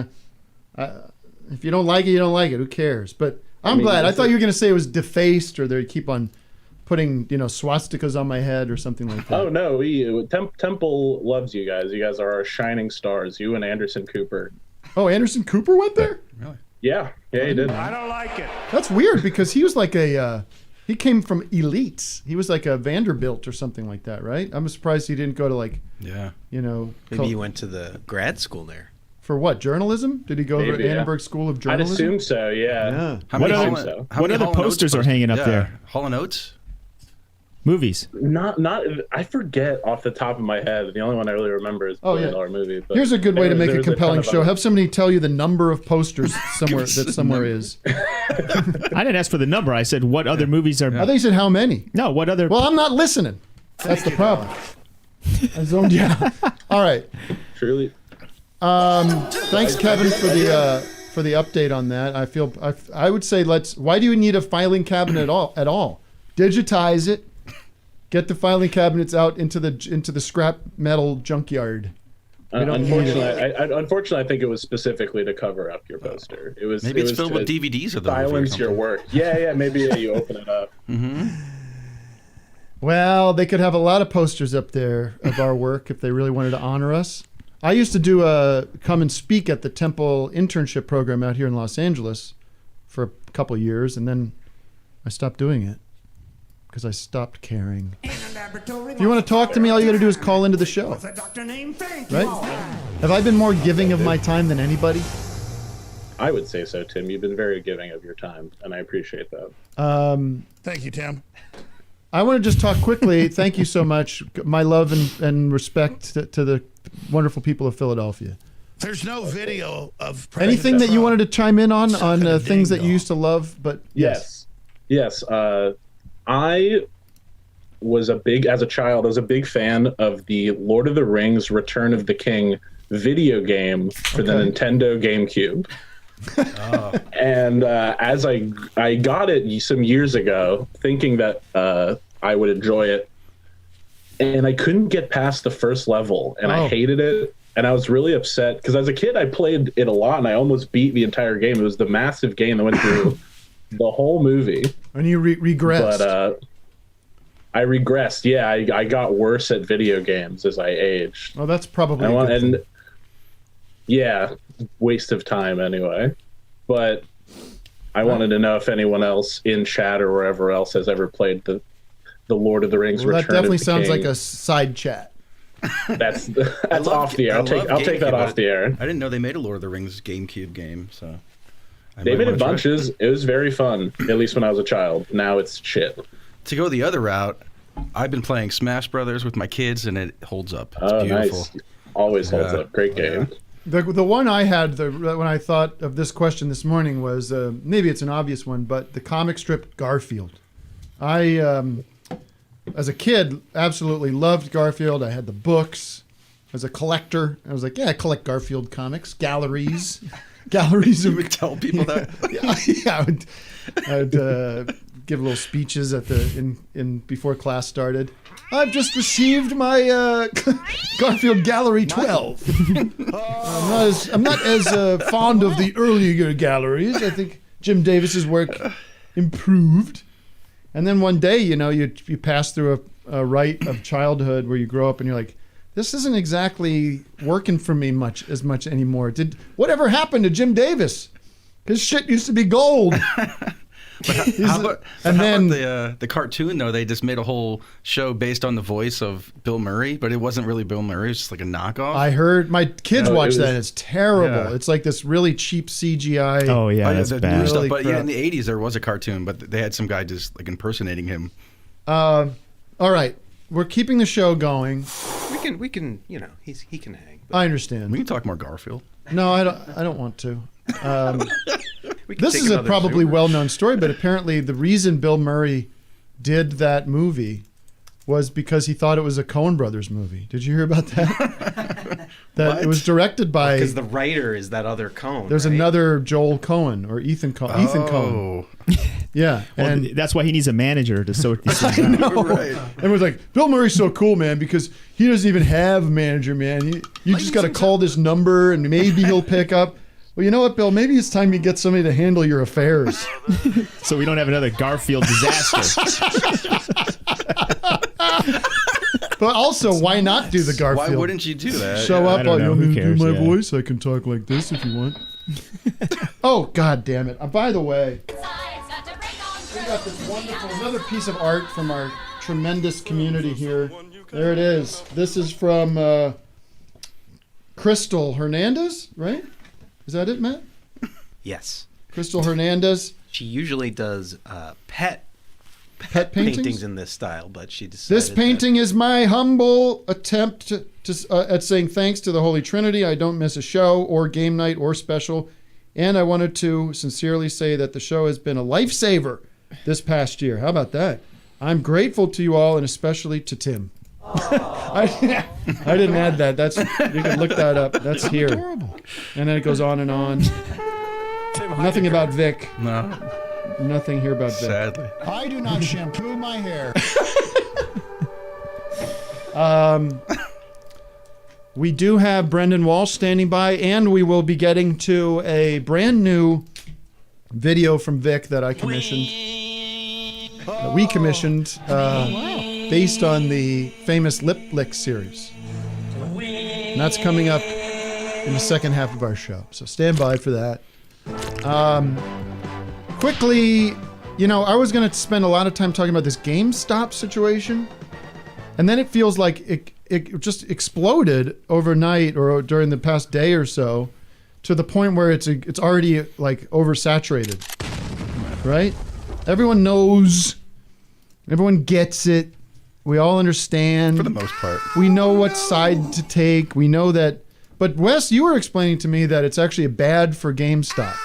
if you don't like it, you don't like it. Who cares? But I'm glad. I thought you were gonna say it was defaced, or they keep on putting swastikas on my head or something like that. Oh no, Temple loves you guys. You guys are our shining stars. You and Anderson Cooper. Oh, Anderson Cooper went there? Really? Yeah, he did. I don't like it. That's weird because he was like he came from elites. He was like a Vanderbilt or something like that, right? I'm surprised he didn't go to maybe he went to the grad school there. For what, journalism? Did he go to Annenberg School of Journalism? I'd assume so, yeah. What other posters are hanging up there? Hall & Oates? Movies. Not. I forget off the top of my head. The only one I really remember is the $1 billion movie. But here's a good way to make a compelling show. Have somebody tell you the number of posters somewhere is. I didn't ask for the number. I said what other movies are. I think you said how many. No, what other? Well, I'm not listening. That's the problem. I zoned you out. All right. Truly. Thanks, Kevin, for the update on that. I would say why do you need a filing cabinet at all? Digitize it. Get the filing cabinets out into the scrap metal junkyard. Unfortunately, I think it was specifically to cover up your poster. Maybe it's filled with DVDs of the movie or silence your work. Yeah. Maybe you open it up. Mm-hmm. Well, they could have a lot of posters up there of our work if they really wanted to honor us. I used to come and speak at the Temple internship program out here in Los Angeles for a couple of years, and then I stopped doing it because I stopped caring. If you want to talk to me, all you got to do is call into the show. Right? Have I been more giving of my time than anybody? I would say so, Tim. You've been very giving of your time, and I appreciate that. Thank you, Tim. I want to just talk quickly. Thank you so much. My love and respect to the wonderful people of Philadelphia. There's no video of anything that you wanted to chime in on things that you used to love, but yes. I was as a child, I was a big fan of the Lord of the Rings Return of the King video game for the Nintendo GameCube. And as I got it some years ago, thinking that I would enjoy it, and I couldn't get past the first level, and I hated it. and I was really upset because as a kid I played it a lot and I almost beat the entire game. It was the massive game that went through the whole movie. And you regressed. But I regressed. Yeah, I got worse at video games as I aged. Well, that's probably a good thing. Yeah, waste of time anyway. But I wanted to know if anyone else in chat or wherever else has ever played the Lord of the Rings Return of the King. That definitely sounds like a side chat. That's off the air. I'll take that off the air. I didn't know they made a Lord of the Rings GameCube game, so they made it bunches. It was very fun, at least when I was a child. Now it's shit. To go the other route, I've been playing Smash Brothers with my kids, and it holds up. It's beautiful. Nice. Always holds up. Great game. The one I had when I thought of this question this morning was maybe it's an obvious one, but the comic strip Garfield. I as a kid absolutely loved Garfield. I had the books. As a collector, I was like, yeah, I collect Garfield comics, galleries. You would tell people that. I'd give little speeches at in before class started. I've just received my Garfield Gallery 12. I'm not as fond of the earlier galleries. I think Jim Davis's work improved. And then one day, you pass through a rite of childhood where you grow up and you're like, this isn't exactly working for me as much anymore. Whatever happened to Jim Davis? His shit used to be gold. How about the cartoon though? They just made a whole show based on the voice of Bill Murray, but it wasn't really Bill Murray. It was just like a knockoff. I heard my kids watch that. And it's terrible. Yeah. It's like this really cheap CGI. Oh yeah, that's bad. New stuff. But yeah, in the '80s there was a cartoon, but they had some guy just like impersonating him. All right, we're keeping the show going. We can. He can hang. I understand. We can talk more Garfield. No, I don't want to. This is a probably well-known story, but apparently the reason Bill Murray did that movie was because he thought it was a Coen Brothers movie. Did you hear about that? It was directed by... Because the writer is that other Coen. There's another Joel Coen or Ethan Coen. Ethan Coen. Yeah. Well, and that's why he needs a manager to sort these things out. Right. Everyone's like, Bill Murray's so cool, man, because he doesn't even have a manager, man. You just got to call this number and maybe he'll pick up. Well, you know what, Bill? Maybe it's time you get somebody to handle your affairs. So we don't have another Garfield disaster. But also, why not do the Garfield? Why wouldn't you do that? Show up, you want me to do my voice? I can talk like this if you want. Oh, God damn it. By the way, we got this wonderful, another piece of art from our tremendous community here. There it is. This is from Crystal Hernandez, right? Is that it, Matt? Yes. Crystal Hernandez. She usually does pet paintings in this style, but she decided this painting is my humble attempt at saying thanks to the Holy Trinity. I don't miss a show or game night or special, and I wanted to sincerely say that the show has been a lifesaver this past year. How about that? I'm grateful to you all, and especially to Tim. I didn't add that. You can look that up. That's here. Adorable. And then it goes on and on. Nothing about Vic. No. Nothing here about Vic. Sadly. I do not shampoo my hair. We do have Brendon Walsh standing by, and we will be getting to a brand new video from Vic that I commissioned. We commissioned. Based on the famous Lip Lick series. And that's coming up in the second half of our show. So stand by for that. Quickly, I was going to spend a lot of time talking about this GameStop situation. And then it feels like it just exploded overnight or during the past day or so to the point where it's already like oversaturated. Right? Everyone knows. Everyone gets it. We all understand. For the most part. We know what side to take. We know that. But Wes, you were explaining to me that it's actually bad for GameStop.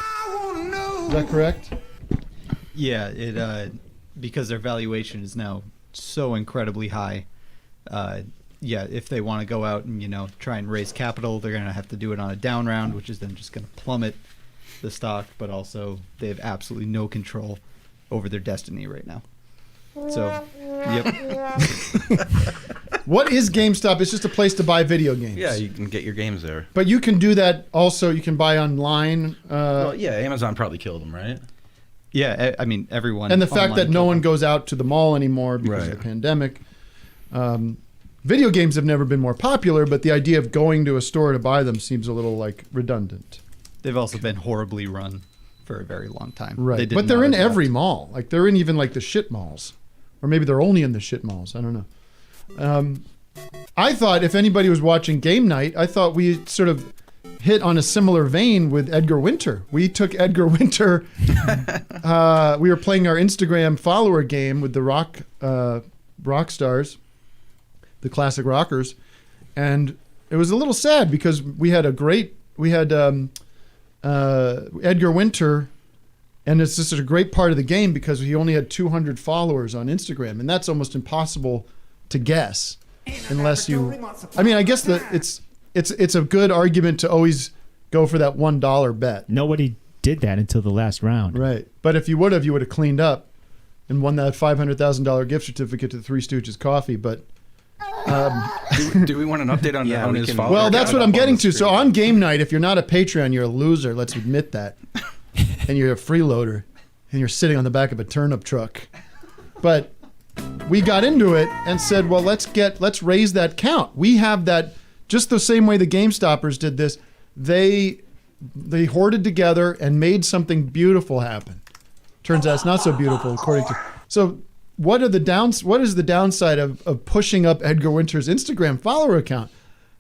Is that correct? Yeah, because their valuation is now so incredibly high. If they want to go out and try and raise capital, they're going to have to do it on a down round, which is then just going to plummet the stock. But also, they have absolutely no control over their destiny right now. So, yep. What is GameStop? It's just a place to buy video games. Yeah, you can get your games there. But you can do that also. You can buy online. Well, yeah, Amazon probably killed them, right? Yeah, I mean, everyone. And the fact that online no can- one goes out to the mall anymore because of the pandemic. Video games have never been more popular, but the idea of going to a store to buy them seems a little like redundant. They've also been horribly run for a very long time. Right. They did But they're not in adapt. every mall. Like they're in even like the shit malls. Or maybe they're only in the shit malls. I don't know. I thought if anybody was watching Game Night, I thought we sort of hit on a similar vein with Edgar Winter. We took Edgar Winter. We were playing our Instagram follower game with the rock stars, the classic rockers, and it was a little sad because we had Edgar Winter, and it's just a great part of the game because he only had 200 followers on Instagram, and that's almost impossible to guess unless you. I mean, I guess it's a good argument to always go for that $1 bet. Nobody did that until the last round. Right. But if you would have cleaned up and won that $500,000 gift certificate to the Three Stooges coffee. But do we want an update on, on his followers? well, that's what I'm getting to. So on Game Night, if you're not a Patreon, you're a loser. Let's admit that. And you're a freeloader. And you're sitting on the back of a turnip truck. But we got into it and said, well, let's raise that count. We have that just the same way the GameStoppers did this. They hoarded together and made something beautiful happen. Turns out it's not so beautiful, according to. So, what is the downside of pushing up Edgar Winter's Instagram follower account?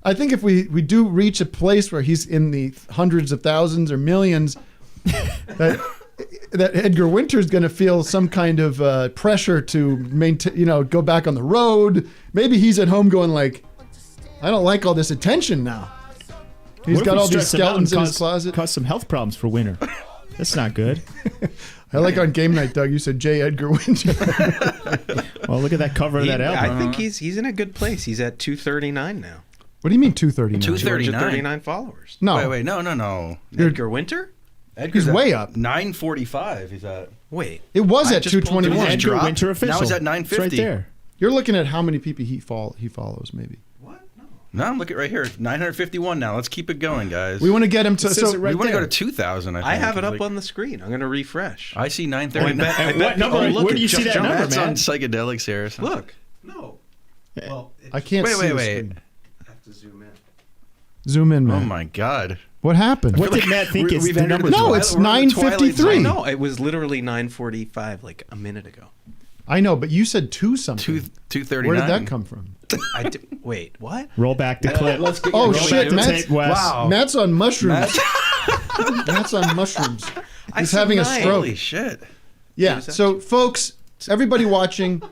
I think if we do reach a place where he's in the hundreds of thousands or millions, that Edgar Winter's going to feel some kind of pressure to maintain, go back on the road. Maybe he's at home going like, I don't like all this attention now. He's got all these skeletons in his closet. Cause some health problems for Winter. That's not good. I like on Game Night, Doug, you said J. Edgar Winter. Well, look at that cover of that album. I think he's in a good place. He's at 239 now. What do you mean 239? 239 followers. No. Wait, no. Edgar Winter? He's way up. 945. He's at. Wait. It was at 221. Edgar Winter official. Now he's at 950. It's right there. You're looking at how many people he follows, maybe. No, I'm looking right here. 951 now. Let's keep it going, guys. We want to get him to. So we want to go to 2,000. I have it up on the screen. I'm going to refresh. I see 930. I bet, what number? look, where do you see that number, That's man? on psychedelics here. Look. No. Well, I can't see. Wait. I have to zoom in. Zoom in, man. Oh my God. What happened? What did Matt think is the number? No, it's 9:53. No, it was literally 9:45 like a minute ago. I know, but you said 2 something. 239. Where did that come from? Wait, what? Roll back the clip. Oh shit, Matt's, Matt's on mushrooms. Matt's on mushrooms. He's having a stroke. Holy shit. Yeah. So, folks, everybody watching,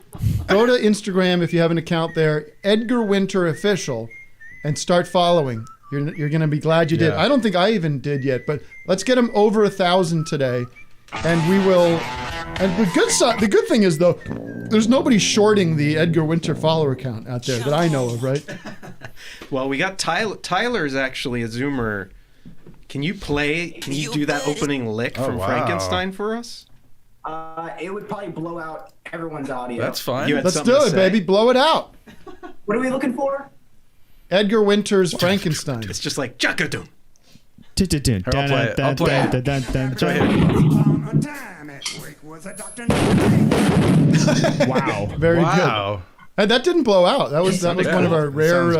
go to Instagram if you have an account there, Edgar Winter Official, and start following. You're going to be glad you did. Yeah. I don't think I even did yet, but let's get him over 1,000 today, and we will. And the good thing is though, there's nobody shorting the Edgar Winter follower account out there that I know of, right? Well, we got Tyler. Tyler's actually a Zoomer. Can you do that opening lick from Frankenstein for us? It would probably blow out everyone's audio. That's fine. Let's do it, baby. Blow it out. What are we looking for? Edgar Winter's Frankenstein. It's just like Jackadoom. I'll play it. It's right here. Wow. Very good. And that didn't blow out. That was one of our rare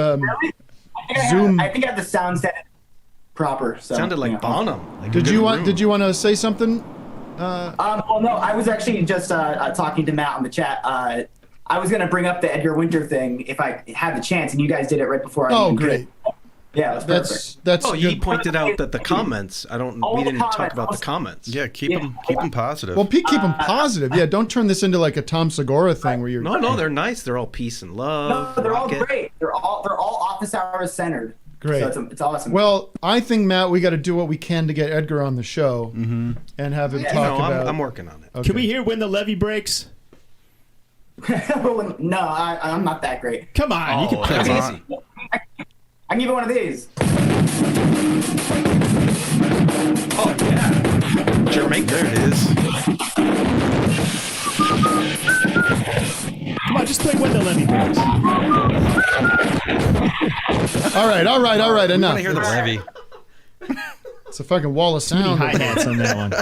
Zoom. I think I have the sound set proper. So, sounded like Bonham. Like Did you want to say something? Well, no. I was actually just talking to Matt on the chat. I was going to bring up the Edgar Winter thing if I had the chance, and you guys did it right before I. Oh, great. Yeah, it was perfect. That's. Oh, you pointed out that the comments. We didn't talk about the comments. Yeah, keep them positive. Well, keep them positive. Yeah, don't turn this into like a Tom Segura thing where you're. No, they're nice. They're all peace and love. No, they're all great. They're all office hours centered. Great. So it's awesome. Well, I think, Matt, we got to do what we can to get Edgar on the show and have him talk about. I'm working on it. Okay. Can we hear when the levee breaks? No, I'm not that great. Come on, you can play easy. I can give you one of these. Oh yeah, Jamaica. There it is. Come on, just play When the Levy Breaks. All right, I enough. want to hear the levy. It's a fucking wall of Too many sound. hi-hats on that one.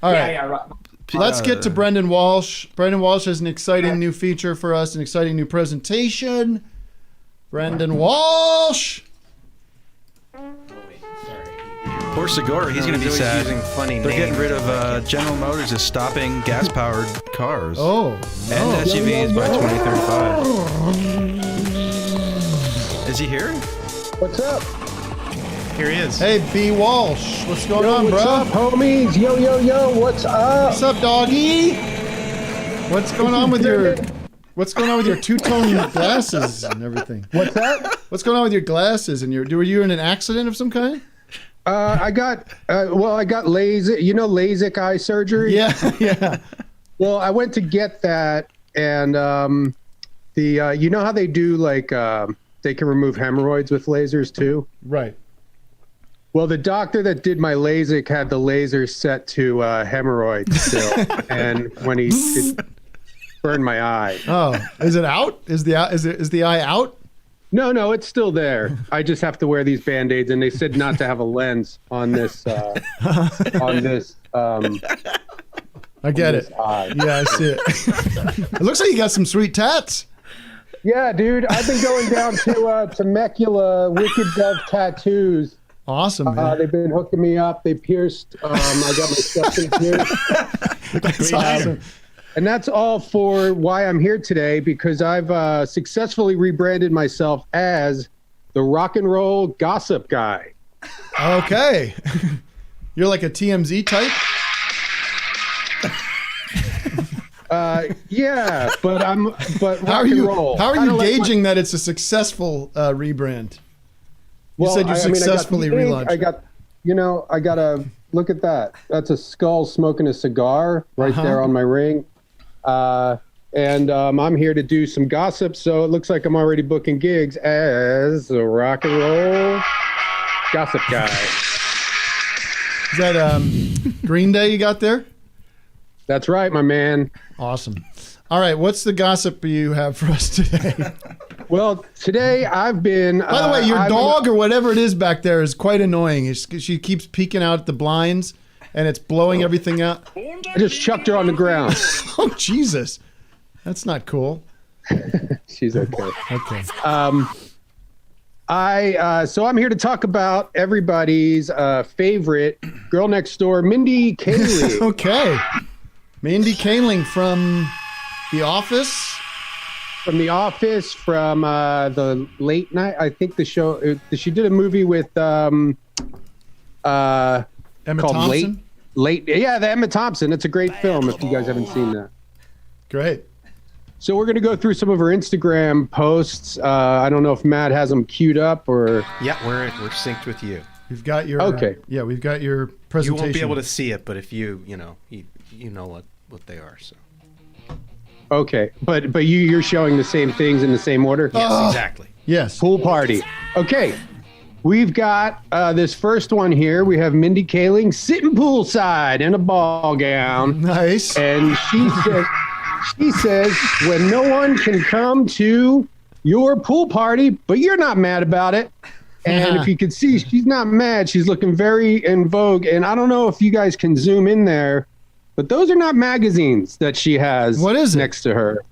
All right. Yeah, right. Let's get to Brendon Walsh. Brendon Walsh has an exciting new feature for us, an exciting new presentation. Brendon Walsh. Poor Segura, he's going to be Always sad. using funny They're getting names. rid of General Motors is stopping gas-powered cars Oh. and SUVs by 2035. Is he here? What's up? Here he is. Hey, B. Walsh. What's going on, what's bro? up, homies? Yo, yo, yo, what's up? What's up, doggy? What's going on with your two-tone glasses and everything? What's that? What's going on with your glasses and were you in an accident of some kind? I got LASIK, LASIK eye surgery. Yeah. Well, I went to get that, and you know how they do they can remove hemorrhoids with lasers too. Right. Well, the doctor that did my LASIK had the laser set to hemorrhoids still, and when it burned my eye. Oh, is it out? Is the eye out? No, it's still there. I just have to wear these Band-Aids, and they said not to have a lens on this. I get it. Eye. Yeah, I see it. It looks like you got some sweet tats. Yeah, dude, I've been going down to Temecula, Wicked Dove Tattoos. Awesome, man. They've been hooking me up. They pierced. I got my septum pierced. That's awesome. And that's all for why I'm here today, because I've successfully rebranded myself as the rock and roll gossip guy. Okay. You're like a TMZ type? Yeah, but rock and roll. How are you gauging that it's a successful rebrand? You said you successfully relaunched. I gotta look at that. That's a skull smoking a cigar right there on my ring. And I'm here to do some gossip, so it looks like I'm already booking gigs as a rock and roll gossip guy. Is that Green Day you got there? That's right, my man. Awesome. All right, what's the gossip you have for us today? Well, today I've been... By the way, your dog or whatever it is back there is quite annoying. She keeps peeking out at the blinds, and it's blowing everything out. I just chucked her on the ground. Oh, Jesus. That's not cool. She's okay. Okay. So I'm here to talk about everybody's favorite girl next door, Mindy Kaling. Okay. Mindy Kaling from The Office. From The Office, from the Late Night, I think the show. She did a movie with Emma called Thompson? Late. Yeah, the Emma Thompson. It's a great film if you guys haven't seen that. Great. So we're going to go through some of her Instagram posts. I don't know if Matt has them queued up or... Yeah, we're synced with you. We've got your... Okay. Yeah, we've got your presentation. You won't be able to see it, but if you know what they are, so... Okay, but you're showing the same things in the same order? Yes, exactly. Yes. Pool party. Okay, we've got this first one here. We have Mindy Kaling sitting poolside in a ball gown. Nice. And she says, when no one can come to your pool party, but you're not mad about it. And if you can see, she's not mad. She's looking very in vogue. And I don't know if you guys can zoom in there, but those are not magazines that she has next to her.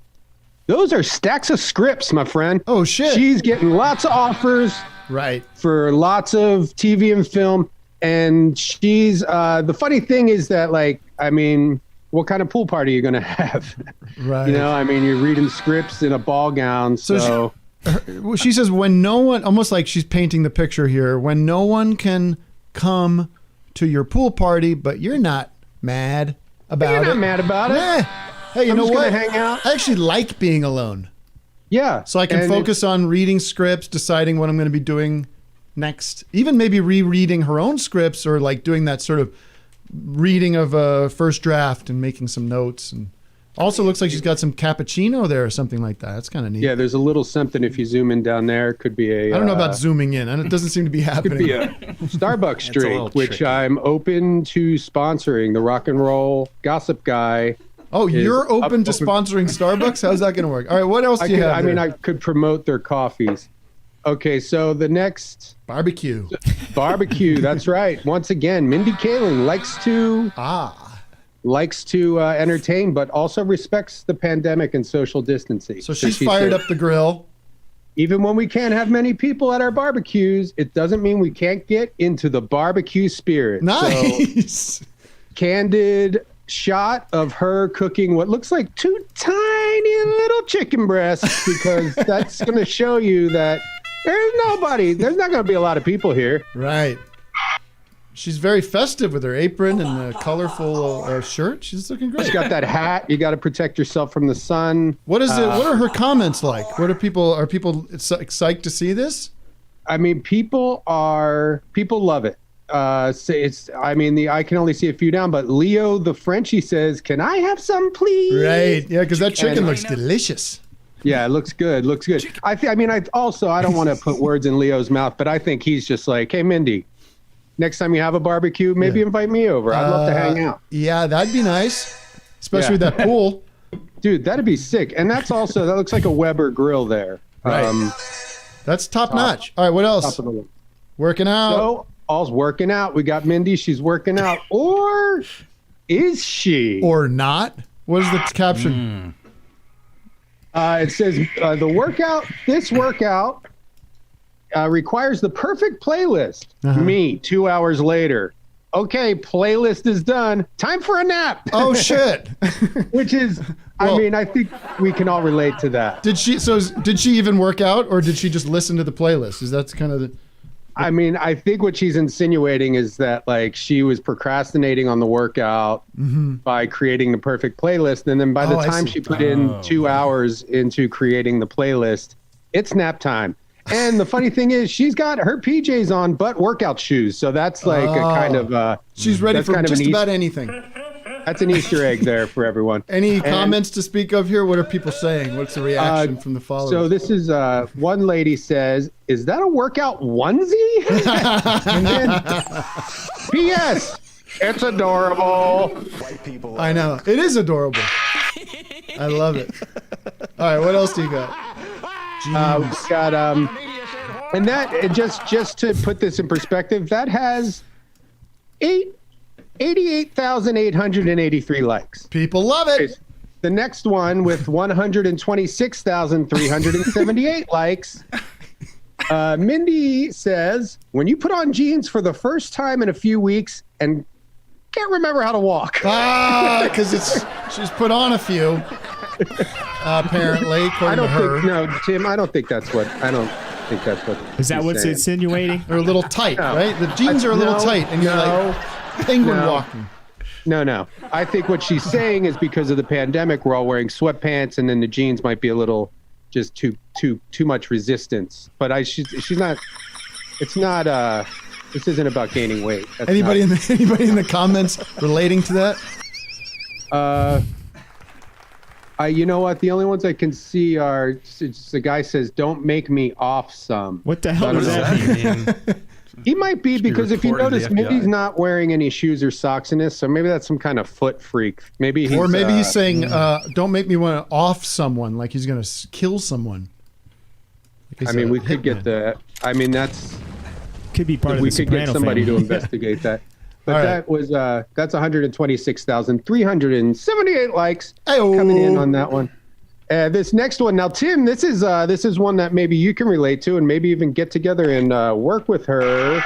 Those are stacks of scripts, my friend. Oh, shit. She's getting lots of offers for lots of TV and film. And she's, the funny thing is that, what kind of pool party are you going to have? Right. You're reading scripts in a ball gown. So she says, when no one, almost like she's painting the picture here, when no one can come to your pool party, but you're not mad about it. You're not mad about it. Hey, I'm know just what? gonna hang out. I actually like being alone. Yeah. So I can focus on reading scripts, deciding what I'm going to be doing next. Even maybe rereading her own scripts or doing that sort of reading of a first draft and making some notes. And also looks like she's got some cappuccino there or something like that. That's kind of neat. Yeah, there's a little something if you zoom in down there. Could be a... I don't know about zooming in. It doesn't seem to be happening. Could be a Starbucks drink, which I'm open to sponsoring. The rock and roll gossip guy Oh, you're open to sponsoring Starbucks? How's that going to work? All right, what else do you have? I mean, I could promote their coffees. Okay, so the next barbecue. That's right. Once again, Mindy Kaling likes to entertain, but also respects the pandemic and social distancing. So she's fired up the grill. Even when we can't have many people at our barbecues, it doesn't mean we can't get into the barbecue spirit. Nice. So, candid shot of her cooking what looks like 2 tiny little chicken breasts, because that's going to show you that there's not going to be a lot of people here. Right. She's very festive with her apron and the colorful shirt. She's looking great. She's got that hat. You got to protect yourself from the sun. What is it? What are her comments like? Are people psyched to see this? I mean, people love it. I can only see a few down, but Leo the Frenchie says, "Can I have some, please?" Right. Yeah, because that chicken looks delicious. Yeah, it looks good. I don't want to put words in Leo's mouth, but I think he's just like, "Hey, Mindy, next time you have a barbecue, maybe invite me over. I'd love to hang out." Yeah, that'd be nice, especially with that pool. Dude, that'd be sick. And that looks like a Weber grill there. Right. That's top notch. All right, what else? Working out. So, all's working out. We got Mindy. She's working out. Or is she? Or not? What is the caption? It says, this workout requires the perfect playlist. Me, 2 hours later. Okay, playlist is done. Time for a nap. Oh, shit. Which is, I think we can all relate to that. Did she even work out, or did she just listen to the playlist? Is that kind of the... I think what she's insinuating is that like she was procrastinating on the workout by creating the perfect playlist. And then by the time she put in 2 hours into creating the playlist, it's nap time. And the funny thing is, she's got her PJs on, but workout shoes. So that's like a kind of she's ready for just about anything. That's an Easter egg there for everyone. Any comments to speak of here? What are people saying? What's the reaction from the followers? So this is one lady says, "Is that a workout onesie?" And then, P.S. It's adorable. White people. I know. It is adorable. I love it. All right, what else do you got? We've got and that just to put this in perspective, that has 88,883 likes. People love it. Okay, the next one with 126,378 likes. Mindy says, "When you put on jeans for the first time in a few weeks and can't remember how to walk." Because she's put on a few. Apparently, according to her. Tim, I don't think that's what. Is that what's saying. insinuating? They're a little tight, right? The jeans are a little tight, and you're like penguin walking. No. I think what she's saying is because of the pandemic, we're all wearing sweatpants, and then the jeans might be a little just too much resistance. But she's not. It's not. This isn't about gaining weight. Anybody in the comments relating to that? You know what? The only ones I can see are the guy says, "Don't make me off some." What the hell does that mean? He might be, because if you notice, Mindy's not wearing any shoes or socks in this, so maybe that's some kind of foot freak. Maybe he's saying, "Don't make me want to off someone," like he's going to kill someone. Like we could get the. that's could be part of we the could get Soprano somebody family. to investigate that. But that was that's 126,378 likes coming in on that one. This next one, now Tim, this is one that maybe you can relate to, and maybe even get together and work with her,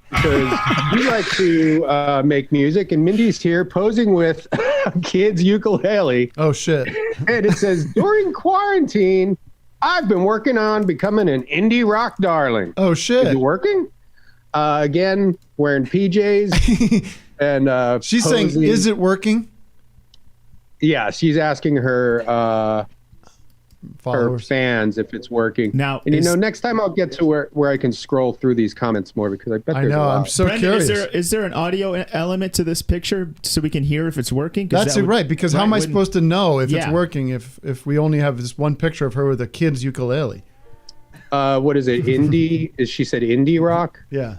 because you like to make music, and Mindy's here posing with a kid's ukulele. Oh shit! And it says, "During quarantine, I've been working on becoming an indie rock darling." Oh shit! Is it working? Again, wearing PJs, and she's posing. saying, "Is it working?" Yeah, she's asking her fans if it's working. Now, and next time I'll get to where I can scroll through these comments more, because I bet there's a lot. I'm so Brendon, curious. Is there an audio element to this picture so we can hear if it's working? That's right. Because how am I supposed to know if it's Yeah. working if we only have this one picture of her with a kid's ukulele? What is it? Indie? She said indie rock? Yeah.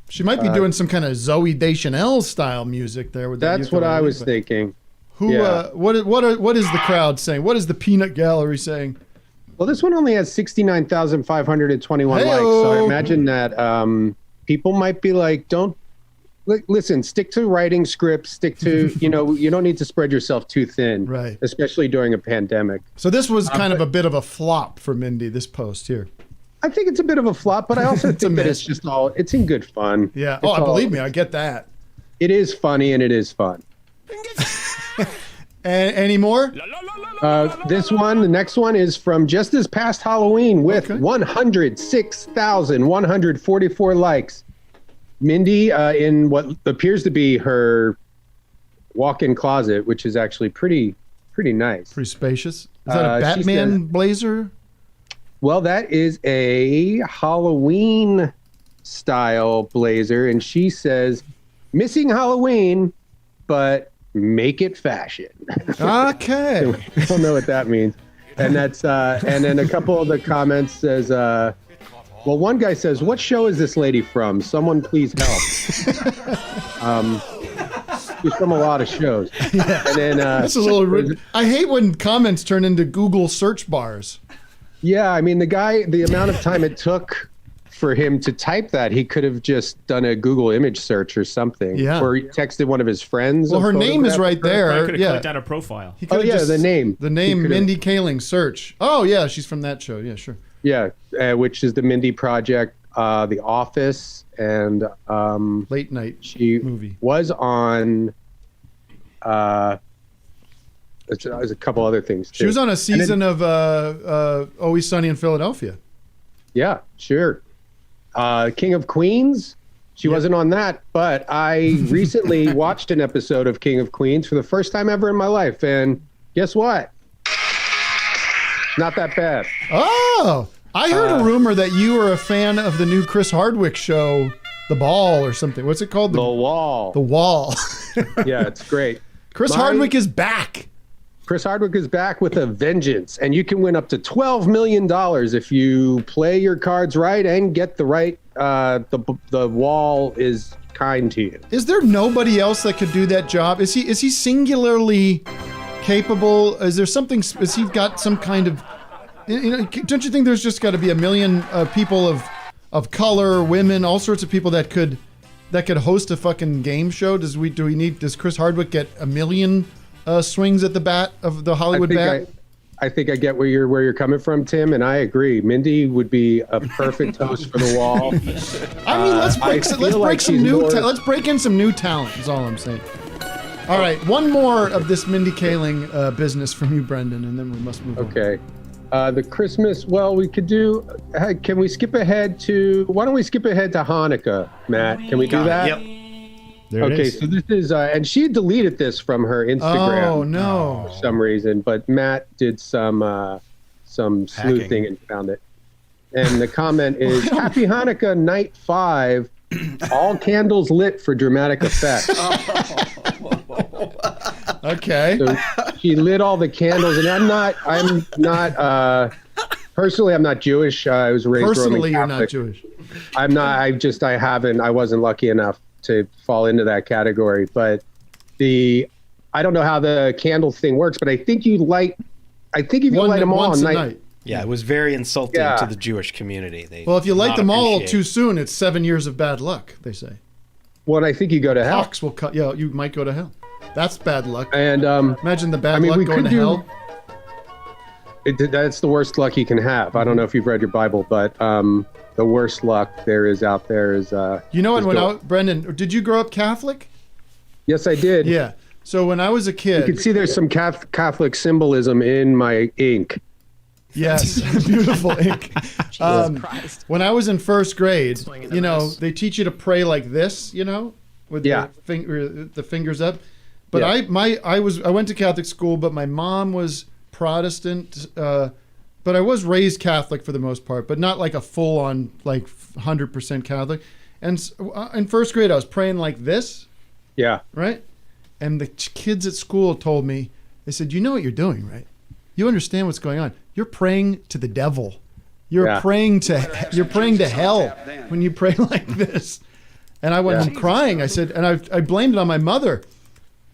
She might be doing some kind of Zoe Deschanel style music there. With That's what I was thinking. Who? Yeah. What is the crowd saying? What is the peanut gallery saying? Well, this one only has 69,521 likes. So I imagine that people might be like, don't listen, stick to writing scripts, stick to, you don't need to spread yourself too thin, right? Especially during a pandemic. So this was kind of a bit of a flop for Mindy, this post here. I think it's a bit of a flop, but I also think that it's in good fun. Yeah. It's Believe me, I get that. It is funny and it is fun. Any more? The next one is from just this past Halloween with 106,144 likes. Mindy in what appears to be her walk-in closet, which is actually pretty nice. Pretty spacious. Is that a Batman blazer? Well, that is a Halloween style blazer, and she says, "Missing Halloween, but make it fashion." Okay. I don't know what that means. And that's and then a couple of the comments says, well, one guy says, "What show is this lady from? Someone please help." She's from a lot of shows. Yeah. And then that's a little. I hate when comments turn into Google search bars. Yeah, I mean, the amount of time it took for him to type that, he could have just done a Google image search or something. Yeah. Or he texted one of his friends. Well, her name is right there. Could have clicked on a profile. The name. The name, Mindy Kaling, search. Oh, yeah, she's from that show. Yeah, sure. Yeah, which is the Mindy Project, The Office, and Late Night she movie. Was on there's a couple other things too. She was on a season of Always Sunny in Philadelphia. Yeah, sure. King of Queens. She wasn't on that, but I recently watched an episode of King of Queens for the first time ever in my life, and guess what? Not that bad. Oh, I heard a rumor that you were a fan of the new Chris Hardwick show, The Ball or something. What's it called? The Wall. The Wall. Yeah, it's great. Chris Hardwick is back. Chris Hardwick is back with a vengeance, and you can win up to $12 million if you play your cards right and get the right. The Wall is kind to you. Is there nobody else that could do that job? Is he singularly capable? Is there something? Has he got some kind of? Don't you think there's just got to be a million people of color, women, all sorts of people that could host a fucking game show? Does Chris Hardwick get a million swings at the bat of the Hollywood bat? I think I get where you're coming from, Tim, and I agree. Mindy would be a perfect host for The Wall. I mean, let's break in some new talent. Is all I'm saying. All right, one more of this Mindy Kaling business from you, Brendon, and then we must move on. Okay. The Christmas. Well, we could do. Can we skip ahead to? Why don't we skip ahead to Hanukkah, Matt? Can we do that? Yep. Okay, so this is, and she deleted this from her Instagram. Oh no! For some reason, but Matt did some sleuthing and found it. And the comment is, "Happy Hanukkah, night 5, all candles lit for dramatic effect." Okay. So she lit all the candles, and I'm not personally, I'm not Jewish. I was raised Personally, Roman you're Catholic. not Jewish. I'm not. I wasn't lucky enough to fall into that category. But I don't know how the candle thing works, but I think if you light them all once a night. night. Yeah, it was very insulting to the Jewish community. Well, if you light them all appreciate too soon, it's 7 years of bad luck, they say. Well, I think you go to hell. Hawks will cut. Yeah, you might go to hell. That's bad luck. And imagine the bad luck going to hell. That's the worst luck you can have. I don't know if you've read your Bible, but the worst luck there is out there is. You know what? Brendon, did you grow up Catholic? Yes, I did. Yeah. So when I was a kid, you can see there's some Catholic symbolism in my ink. Yes, beautiful ink. When I was in first grade, they teach you to pray like this, with the fingers up. But I went to Catholic school, but my mom was Protestant. But I was raised Catholic for the most part, but not like a full on 100% Catholic. And in first grade, I was praying like this. Yeah. Right. And the kids at school told me, they said, "You know what you're doing, right? You understand what's going on. You're praying to the devil. You're praying to hell when you pray like this." And I went home crying. I said, and I blamed it on my mother.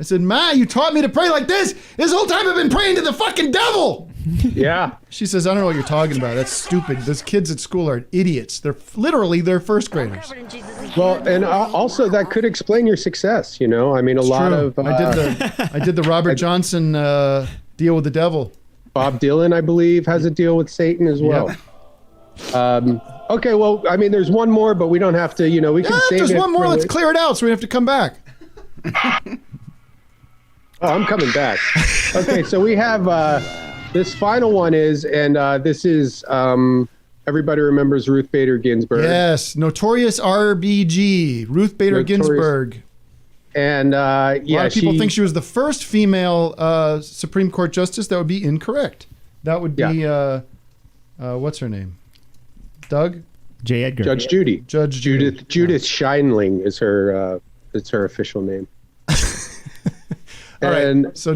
I said, Ma, you taught me to pray like this. This whole time I've been praying to the fucking devil. Yeah. She says, I don't know what you're talking about. That's stupid. Those kids at school are idiots. They're first graders. Well, and also that could explain your success. You know, I mean, a lot of. I did the Robert Johnson deal with the devil. Bob Dylan, I believe, has a deal with Satan as well. Yep. Okay, well, I mean, there's one more, but we don't have to. You know, we can save it. There's one more. Let's clear it out, so we have to come back. Oh, I'm coming back. Okay, so we have this final one and this is everybody remembers Ruth Bader Ginsburg. Yes, notorious RBG, Ruth Bader Ginsburg. And a lot of people think she was the first female Supreme Court justice. That would be incorrect. That would be what's her name? Doug? J. Edgar. Judge Judy. Judith Scheinling is her official name. All right. So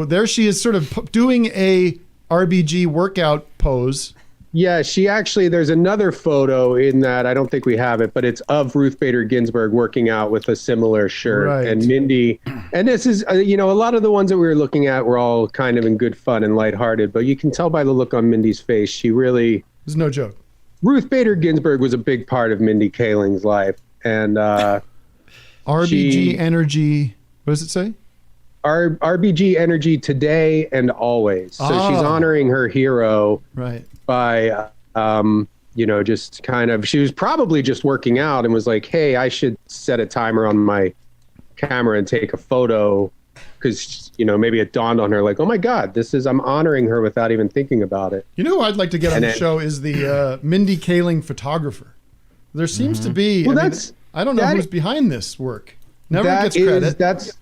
there she is, sort of doing a RBG workout pose. Yeah, she actually. There's another photo in that I don't think we have it, but it's of Ruth Bader Ginsburg working out with a similar shirt. Right. And Mindy. And this is, you know, a lot of the ones that we were looking at were all kind of in good fun and lighthearted, but you can tell by the look on Mindy's face, she really. There's no joke. Ruth Bader Ginsburg was a big part of Mindy Kaling's life, and RBG Energy. What does it say? RBG Energy today and always. So she's honoring her hero by, you know, just kind of, she was probably just working out and was like, hey, I should set a timer on my camera and take a photo because, you know, maybe it dawned on her like, oh my God, I'm honoring her without even thinking about it. You know who I'd like to get on the show is the Mindy Kaling photographer. There seems to be, I don't know who's behind this work. Never gets credit.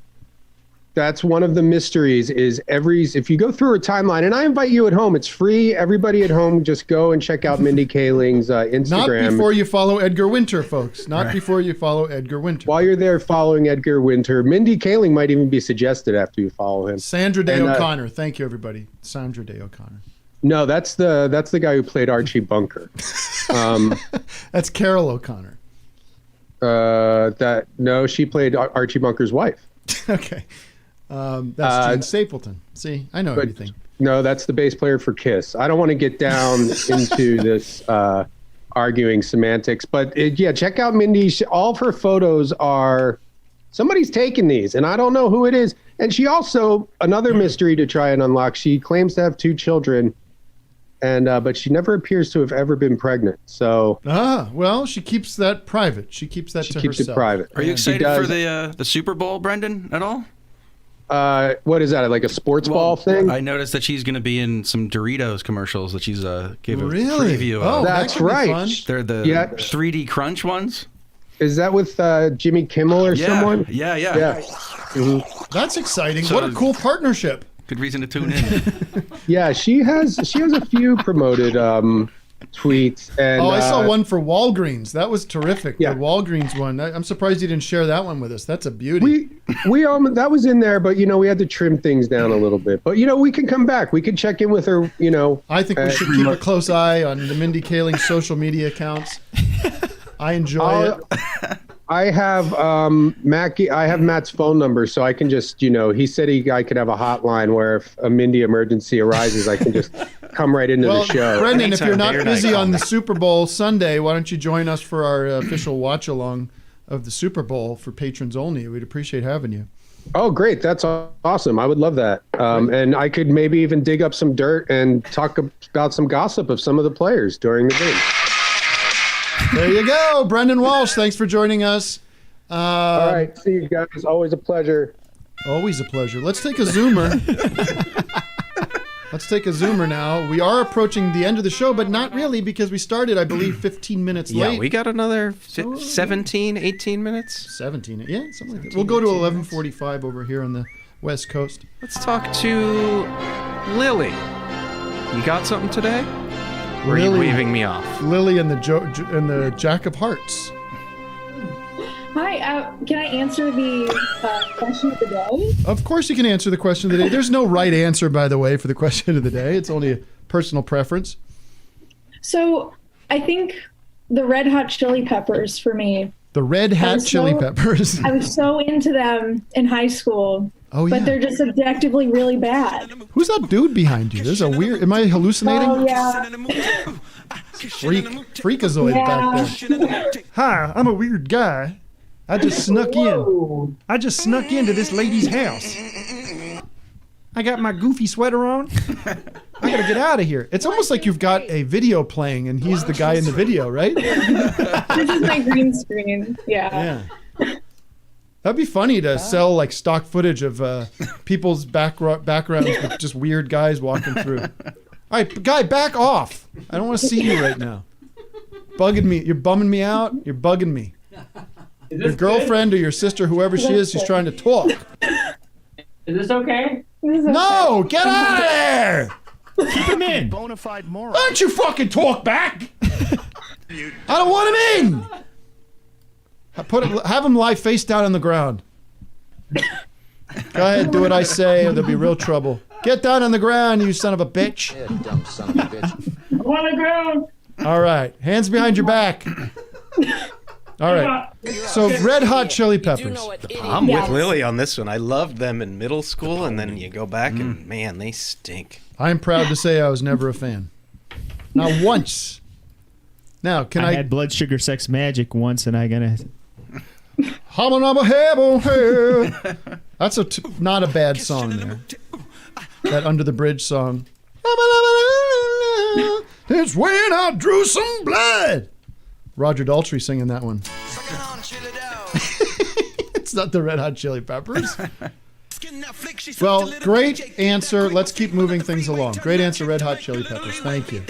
That's one of the mysteries is if you go through her timeline, and I invite you at home, it's free. Everybody at home, just go and check out Mindy Kaling's Instagram. Not before you follow Edgar Winter, folks. Not before you follow Edgar Winter. While you're there following Edgar Winter, Mindy Kaling might even be suggested after you follow him. Sandra Day O'Connor. Thank you, everybody. Sandra Day O'Connor. No, that's the guy who played Archie Bunker. That's Carol O'Connor. She played Archie Bunker's wife. Okay. That's Gene Stapleton. See, I know everything. No, that's the bass player for Kiss. I don't want to get down into this arguing semantics, but check out Mindy. All of her photos are somebody's taken these, and I don't know who it is. And she also, another mystery to try and unlock. She claims to have 2 children, and but she never appears to have ever been pregnant. So well, she keeps that private. She keeps that to herself. She keeps it private. Are you excited for the Super Bowl, Brendon, at all? What is that? Like a sports ball thing? I noticed that she's going to be in some Doritos commercials that she's gave a really? preview of. Oh, that's right. They're the 3D Crunch ones. Is that with Jimmy Kimmel or someone? Yeah. Mm-hmm. That's exciting. What a cool partnership. Good reason to tune in. Yeah, she has a few promoted tweets. And I saw one for Walgreens. That was terrific. Yeah. The Walgreens one. I'm surprised you didn't share that one with us. That's a beauty. We that was in there, but we had to trim things down a little bit. But we can come back. We can check in with her. I think we should keep a close eye on the Mindy Kaling social media accounts. I enjoy it. I have Mackie. I have Matt's phone number, so I can just he said I could have a hotline where if a Mindy emergency arises, I can just come right into the show. Brendon, if you're not busy on the Super Bowl Sunday, why don't you join us for our official watch along of the Super Bowl for patrons only? We'd appreciate having you. Oh, great! That's awesome. I would love that. And I could maybe even dig up some dirt and talk about some gossip of some of the players during the game. There you go, Brendon Walsh. Thanks for joining us. All right, see you guys. Always a pleasure. Always a pleasure. Let's take a zoomer. Let's take a zoomer now. We are approaching the end of the show, but not really because we started, I believe, 15 minutes late. Yeah, we got another 17, 18 minutes. 17, yeah, something like that. We'll go to 11:45 over here on the West Coast. Let's talk to Lily. You got something today? Or are you waving me off? Lily and the Jack of Hearts. Hi, can I answer the question of the day? Of course you can answer the question of the day. There's no right answer, by the way, for the question of the day. It's only a personal preference. So I think the Red Hot Chili Peppers, for me, The Red Hat Chili Peppers. I was so into them in high school. Oh, yeah. But they're just objectively really bad. Who's that dude behind you? There's a weird... Am I hallucinating? Oh, yeah. Freakazoid back there. Hi, I'm a weird guy. I just snuck in. I just snuck into this lady's house. I got my goofy sweater on. I gotta get out of here. It's almost like you've got a video playing and he's the guy in the video, right? This is my green screen. Yeah. That'd be funny to sell like stock footage of people's backgrounds with just weird guys walking through. All right, guy, back off. I don't want to see you right now. Bugging me. You're bumming me out. You're bugging me. Your girlfriend or your sister, whoever she is, she's trying to talk. Is this okay? No, get out of there. Keep him in. Bonafide moron. Why don't you fucking talk back? I don't want him in. Have him lie face down on the ground. Go ahead, do what I say, or there'll be real trouble. Get down on the ground, you son of a bitch. Yeah, dumb son of a bitch. I'm on the ground. All right, hands behind your back. All right. So, Red Hot Chili Peppers. I'm with Lily on this one. I loved them in middle school, and then you go back and man, they stink. I'm proud to say I was never a fan. Not once. Now, can I had Blood Sugar Sex Magic once, and I gotta. That's not a bad song there. That Under the Bridge song. It's when I drew some blood. Roger Daltrey singing that one. It's not the Red Hot Chili Peppers. Well, great answer. Let's keep moving things along. Great answer, Red Hot Chili Peppers. Thank you.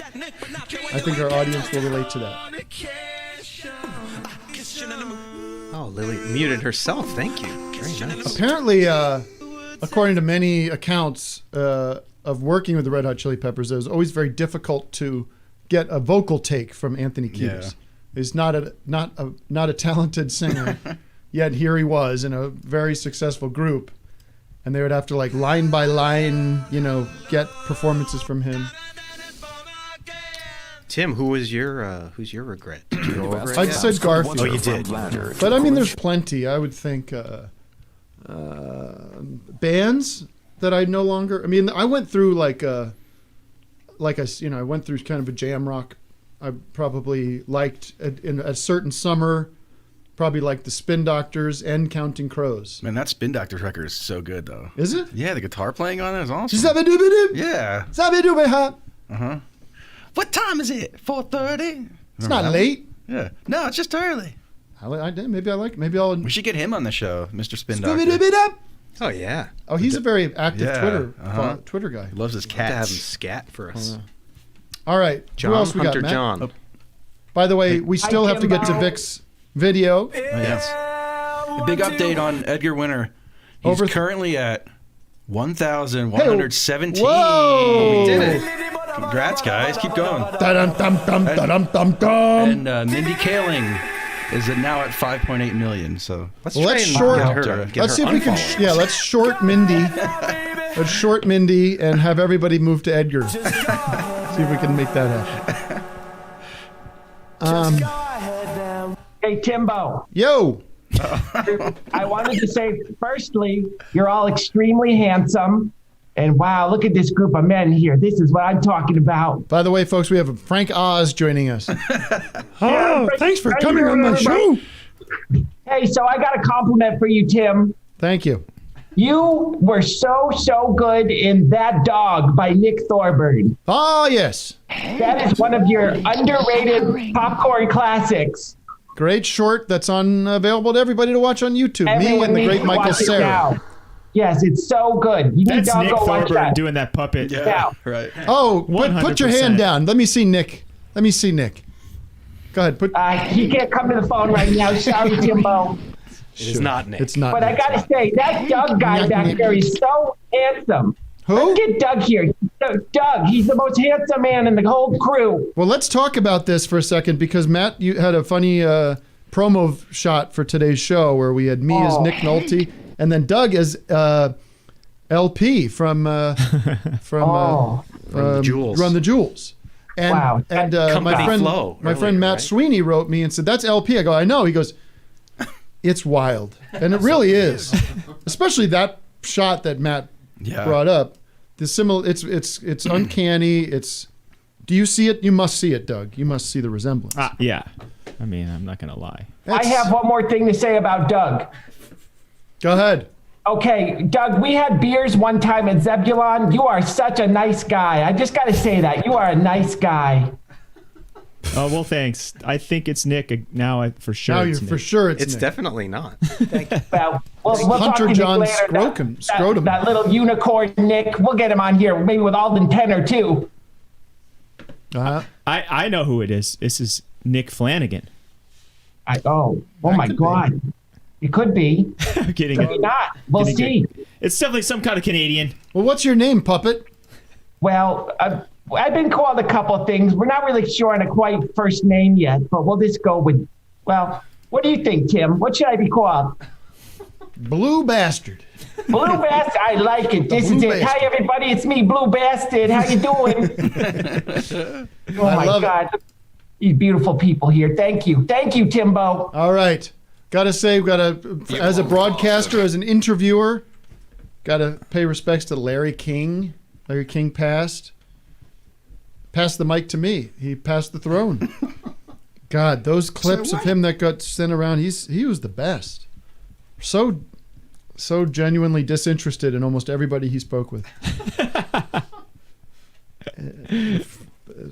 I think our audience will relate to that. Oh, Lily muted herself. Thank you. Very nice. Apparently, according to many accounts of working with the Red Hot Chili Peppers, it was always very difficult to get a vocal take from Anthony Kiedis. Yeah. He's not a talented singer, yet here he was in a very successful group, and they would have to like line by line, get performances from him. Tim, who's your regret? Did you go over it? I said Garfield. Oh, you did. But I mean, there's plenty. I would think bands that I no longer. I mean, I went through I went through kind of a jam rock. I probably liked in a certain summer, probably like the Spin Doctors and Counting Crows. Man, that Spin Doctors record is so good, though. Is it? Yeah, the guitar playing on it is awesome. Yeah. Uh-huh. What time is it? 4:30? It's not late. Yeah. No, it's just early. Maybe I'll. We should get him on the show, Mr. Spin Doctor. Oh, yeah. Oh, he's a very active Twitter guy. He loves his We'll have to have cats. him scat for us. All right. John, Who else we Hunter got, Matt? John. Oh. By the way, we still have to get to Vic's video. Yes. A big update on Edgar Winter. He's currently at 1,117. Whoa! We did it. Congrats, guys. Keep going. And Mindy Kaling is now at 5.8 million. So let's short her. Let's see if we can. Let's short Mindy. Let's short Mindy and have everybody move to Edgar. See if we can make that happen. Hey, Timbo. Yo. I wanted to say, firstly, you're all extremely handsome. And wow, look at this group of men here. This is what I'm talking about. By the way, folks, we have Frank Oz joining us. Thanks for Frank, coming on my show. Hey, so I got a compliment for you, Tim. Thank you. You were so good in That Dog by Nick Thorburn. Oh, yes. That is one of your underrated popcorn classics. Great short that's available to everybody to watch on YouTube. Me and the great Michael Cera. Yes, it's so good. You need That's to Nick go watch Thorburn that. doing that puppet. Yeah. Right. Oh, put your hand down. Let me see Nick. Go ahead. He can't come to the phone right now. Sorry, Timbo. It is not Nick. It's not. But I gotta say, that Doug guy back there is so handsome. Who? Let's get Doug here. Doug, he's the most handsome man in the whole crew. Well, let's talk about this for a second because Matt, you had a funny promo shot for today's show where we had me as Nick Nolte and then Doug as LP from Run the Jewels. And, wow. And my friend Matt Sweeney wrote me and said, "That's LP." I go, "I know." He goes, It's wild, and it really is. Especially that shot that Matt brought up. The similar, it's uncanny. It's. Do you see it? You must see it, Doug. You must see the resemblance. Yeah. I mean, I'm not gonna lie. I have one more thing to say about Doug. Go ahead. Okay, Doug, we had beers one time at Zebulon. You are such a nice guy. I just got to say that. You are a nice guy. Oh, well, thanks. I think it's Nick now for sure. Now you're for sure It's Nick. definitely not. Well, we'll talk to Hunter Nick John later. Scrotum. That little unicorn Nick. We'll get him on here, maybe with Alden Tenner, too. I know who it is. This is Nick Flanagan. Oh my God. It could be. I'm kidding. Maybe not. We'll see. It's definitely some kind of Canadian. Well, what's your name, puppet? Well, I've been called a couple of things. We're not really sure on a quite first name yet, but we'll just go with, well, what do you think, Tim? What should I be called? Blue Bastard. Blue Bastard. I like it. This is it. Hi, everybody. It's me, Blue Bastard. How you doing? Oh, my God. These beautiful people here. Thank you. Thank you, Timbo. All right. Gotta say, as a broadcaster, as an interviewer, gotta pay respects to Larry King. Larry King passed the mic to me. He passed the throne. God, those clips of him that got sent around, he was the best. So genuinely disinterested in almost everybody he spoke with.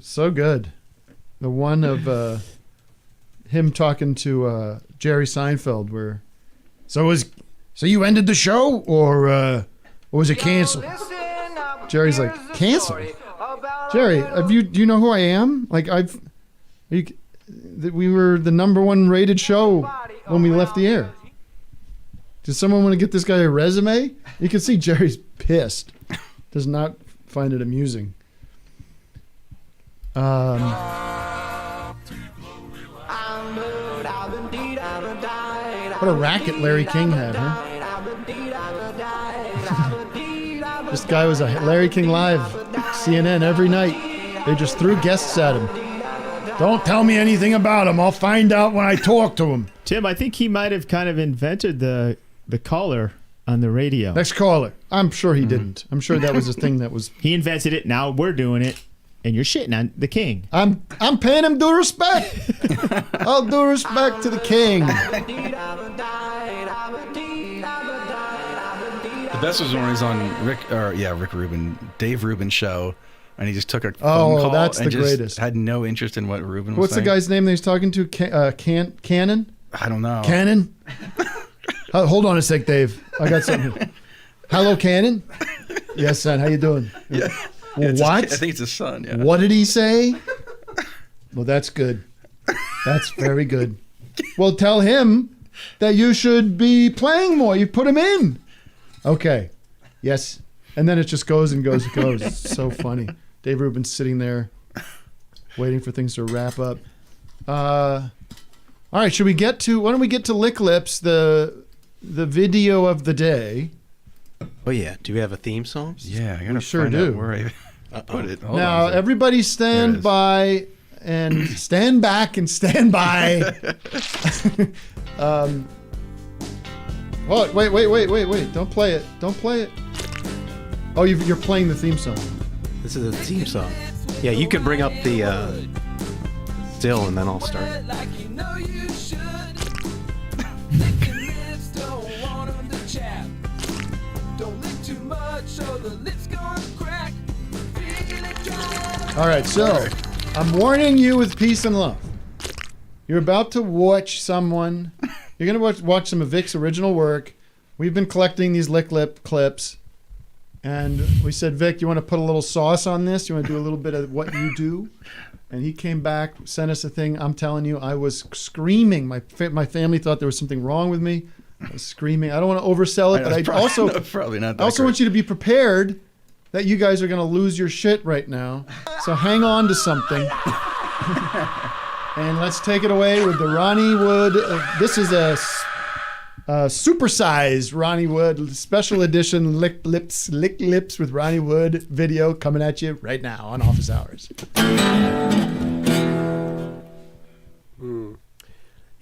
So good. The one of him talking to Jerry Seinfeld, where so you ended the show or was it canceled? Jerry's like, canceled? Jerry, do you know who I am? Like we were the #1 rated show when we left the air. Does someone want to get this guy a resume? You can see Jerry's pissed. Does not find it amusing. What a racket Larry King had, huh? This guy was a Larry King Live, CNN every night. They just threw guests at him. Don't tell me anything about him. I'll find out when I talk to him. Tim, I think he might have kind of invented the caller on the radio. Next caller. I'm sure he didn't. I'm sure that was a thing that was... He invented it. Now we're doing it. And you're shitting on the king. I'm paying him due respect. All due respect to the king. The best was when he was on Dave Rubin's show, and he just took a phone call that's and the just greatest. had no interest in what Rubin was What's saying. the guy's name that he's talking to? Cannon? I don't know. Cannon? Hold on a sec, Dave. I got something. Hello, Cannon? Yes, son. How you doing? Yeah. Well, what? I think it's his son. Yeah. What did he say? Well, that's good. That's very good. Well, tell him that you should be playing more. You put him in. Okay. Yes. And then it just goes and goes and goes. It's so funny. Dave Rubin's sitting there waiting for things to wrap up. All right. Why don't we get to Lick Lips, the video of the day. Oh, yeah. Do we have a theme song? Yeah, I gotta We sure find do. out where I put it. Hold Now, on a second. everybody stand by and stand back and stand by. Wait. Don't play it. Don't play it. Oh, you're playing the theme song. This is a theme song. Yeah, you could bring up the still and then I'll start. All right, so I'm warning you with peace and love. You're about to watch someone. You're going to watch some of Vic's original work. We've been collecting these Lick Lip clips, and we said, Vic, you want to put a little sauce on this? You want to do a little bit of what you do? And he came back, sent us a thing. I'm telling you, I was screaming. My family thought there was something wrong with me. I was screaming. I don't want to oversell it, but I also probably not. I also want you to be prepared that you guys are going to lose your shit right now. So hang on to something. And let's take it away with the Ronnie Wood. This is a supersized Ronnie Wood special edition Lick Lips with Ronnie Wood video coming at you right now on Office Hours.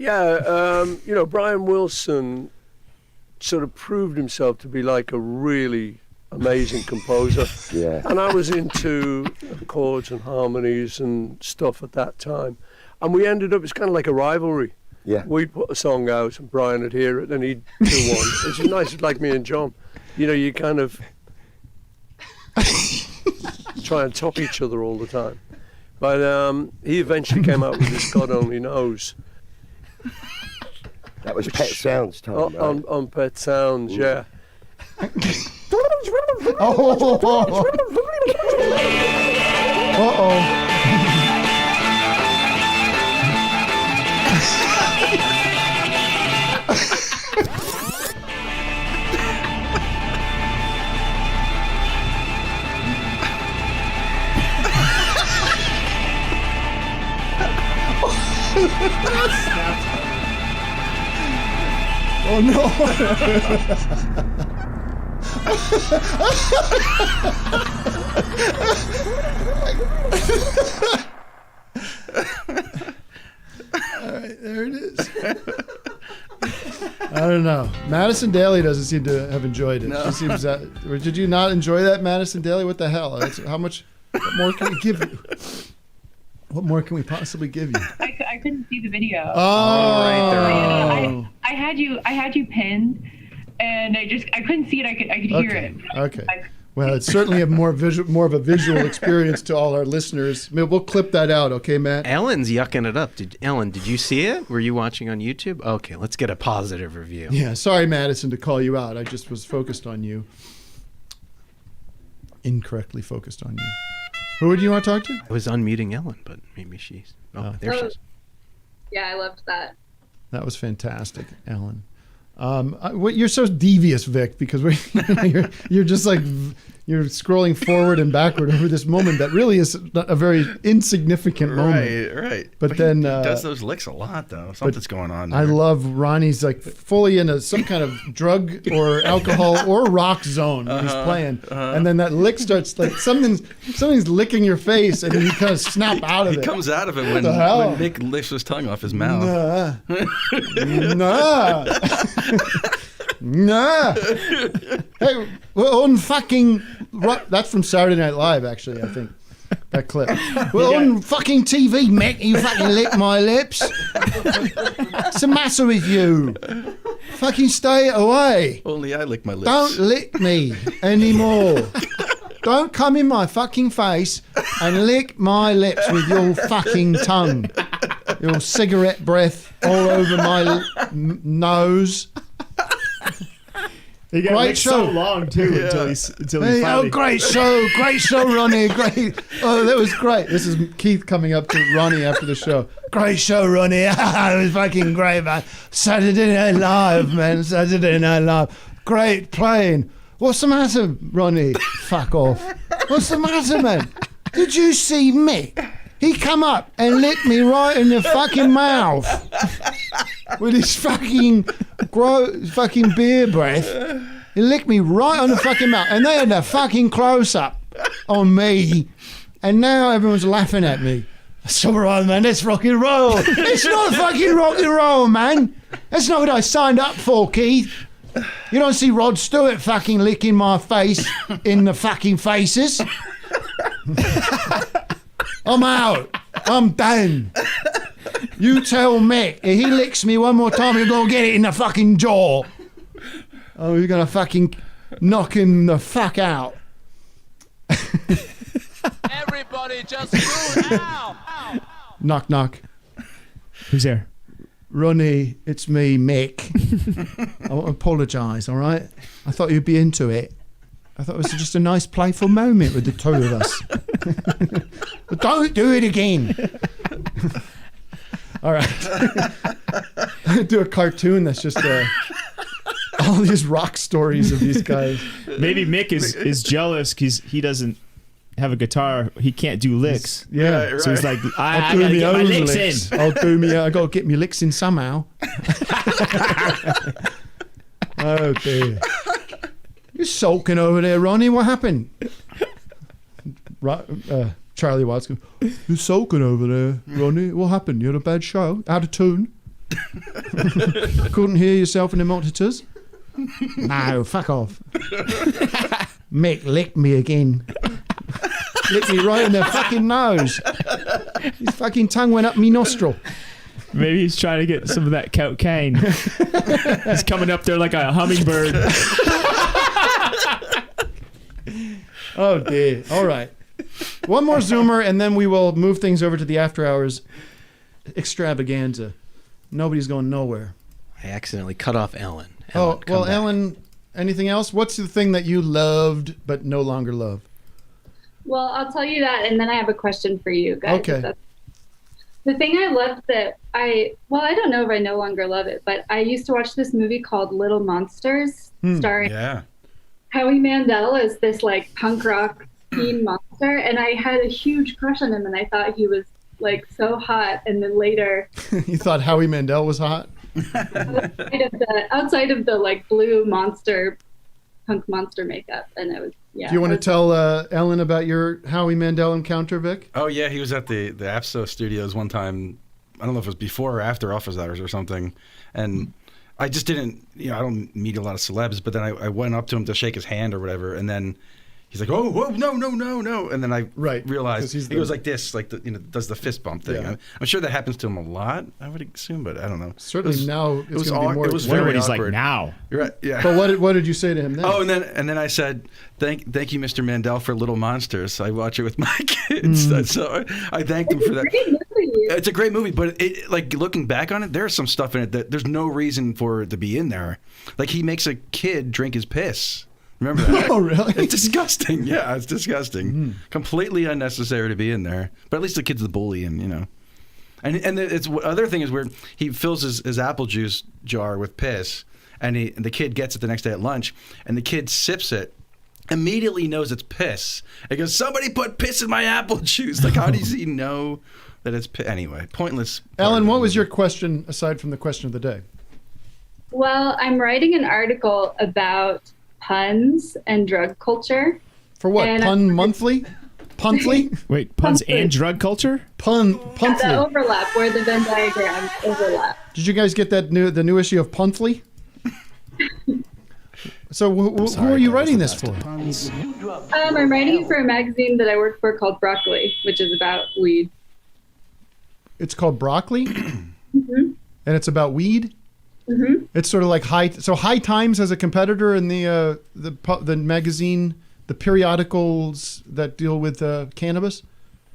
Yeah, Brian Wilson sort of proved himself to be like a really amazing composer. Yeah. And I was into chords and harmonies and stuff at that time. And we ended up, it's kind of like a rivalry. Yeah. We'd put a song out and Brian would hear it and he'd do one. It's nice, it's like me and John. You kind of try and top each other all the time. But he eventually came out with this God Only Knows. That was Pet Sounds time, right? On Pet Sounds, yeah. Oh no! All right, there it is. I don't know. Madison Daly doesn't seem to have enjoyed it. No. She seems that. Or did you not enjoy that, Madison Daly? What the hell? How much? What more can we give you? What more can we possibly give you? I couldn't see the video. Oh, I had you pinned, and I couldn't see it. I could hear it. Okay. Well, it's certainly more of a visual experience to all our listeners. I mean, we'll clip that out, okay, Matt? Ellen's yucking it up. Ellen, did you see it? Were you watching on YouTube? Okay, let's get a positive review. Yeah, sorry, Madison, to call you out. I just was focused on you. Incorrectly focused on you. Who do you want to talk to? I was unmuting Ellen, but maybe she's... Oh, there she is. Yeah, I loved that. That was fantastic, Ellen. You're so devious, Vic, because you're just like you're scrolling forward and backward over this moment that really is a very insignificant moment. Right. But then he does those licks a lot, though. Something's going on there. I love Ronnie's like fully in some kind of drug or alcohol or rock zone when he's playing, and then that lick starts like something's licking your face, and then you kind of snap out of it. He comes out of it when Nick lifts his tongue off his mouth. Nah. Nah. Hey, we're on fucking... That's from Saturday Night Live, actually, I think. That clip. We're on fucking TV, Mick. You fucking lick my lips. What's the matter with you? Fucking stay away. Only I lick my lips. Don't lick me anymore. Don't come in my fucking face and lick my lips with your fucking tongue. Your cigarette breath all over my nose. He got great show. So long too until he finally. Oh, great show, Ronnie, great. Oh, that was great. This is Keith coming up to Ronnie after the show. Great show, Ronnie. It was fucking great, man. Saturday Night Live, man. Saturday Night Live. Great playing. What's the matter, Ronnie? Fuck off. What's the matter, man? Did you see Mick? He come up and licked me right in the fucking mouth with his fucking beer breath. He licked me right on the fucking mouth, and they had a fucking close up on me, and now everyone's laughing at me. That's all right, man. That's rock and roll. It's not fucking rock and roll, man. That's not what I signed up for, Keith. You don't see Rod Stewart fucking licking my face in the fucking faces. I'm out. I'm done. You tell Mick, if he licks me one more time, you're going to get it in the fucking jaw. Oh, you're going to fucking knock him the fuck out. Everybody just move out. Knock, knock. Who's there? Ronnie, it's me, Mick. I want to apologise, all right? I thought you'd be into it. I thought it was just a nice playful moment with the two of us. But don't do it again. All right. Do a cartoon that's just all these rock stories of these guys. Maybe Mick is jealous because he doesn't have a guitar. He can't do licks. Yeah. Right. So he's like, I do gotta me get my own licks licks. in. I got to get me licks in somehow. Oh dear. You're sulking over there, Ronnie. What happened? Charlie Watts goes, you're sulking over there, Ronnie. What happened? You had a bad show? Out of tune? Couldn't hear yourself in the monitors? No, fuck off. Mick licked me again. Licked me right in the fucking nose. His fucking tongue went up me nostril. Maybe he's trying to get some of that cocaine. He's coming up there like a hummingbird. Oh dear. All right. One more Zoomer, and then we will move things over to the after hours extravaganza. Nobody's going nowhere. I accidentally cut off Ellen. Ellen, anything else? What's the thing that you loved but no longer love? Well, I'll tell you that, and then I have a question for you guys. Okay. The thing I loved that I don't know if I no longer love it, but I used to watch this movie called Little Monsters, starring Howie Mandel as this like punk rock teen monster, and I had a huge crush on him, and I thought he was like so hot. And then later, You thought Howie Mandel was hot? outside of the like blue monster, punk monster makeup, and it was Do you want to tell Ellen about your Howie Mandel encounter, Vic? Oh yeah, he was at the APSO studios one time. I don't know if it was before or after office hours or something, and I just didn't. I don't meet a lot of celebs, but then I went up to him to shake his hand or whatever, and then he's like, "Oh, whoa, no," and then I realized he goes like this, like does the fist bump thing. Yeah. I'm sure that happens to him a lot. I would assume, but I don't know. Certainly now it's going to be more. It was very he's awkward. like now. You're right. Yeah. But what did you say to him then? Oh, and then I said, "Thank you, Mr. Mandel, for Little Monsters. I watch it with my kids." So I thanked him for that. It's a great movie, but like looking back on it, there's some stuff in it that there's no reason for it to be in there. Like he makes a kid drink his piss. Remember that? Oh, really? It's disgusting. Yeah, it's disgusting. Completely unnecessary to be in there. But at least the kid's the bully, and and it's other thing is where he fills his apple juice jar with piss, and the kid gets it the next day at lunch, and the kid sips it. Immediately knows it's piss. He goes, "Somebody put piss in my apple juice." Like, how does he know that it's piss? Anyway, pointless. Ellen, what was your question aside from the question of the day? Well, I'm writing an article about puns and drug culture. For what? And Pun Monthly? Punthly? Wait, puns and drug culture? Punthly. The overlap, where the Venn diagrams overlap. Did you guys get the new issue of Punthly? So who are you writing this for? I'm writing it for a magazine that I work for called Broccoli, which is about weed. It's called Broccoli? Mm-hmm. And it's about weed? Mm-hmm. It's sort of like High Times as a competitor in the magazine, the periodicals that deal with cannabis.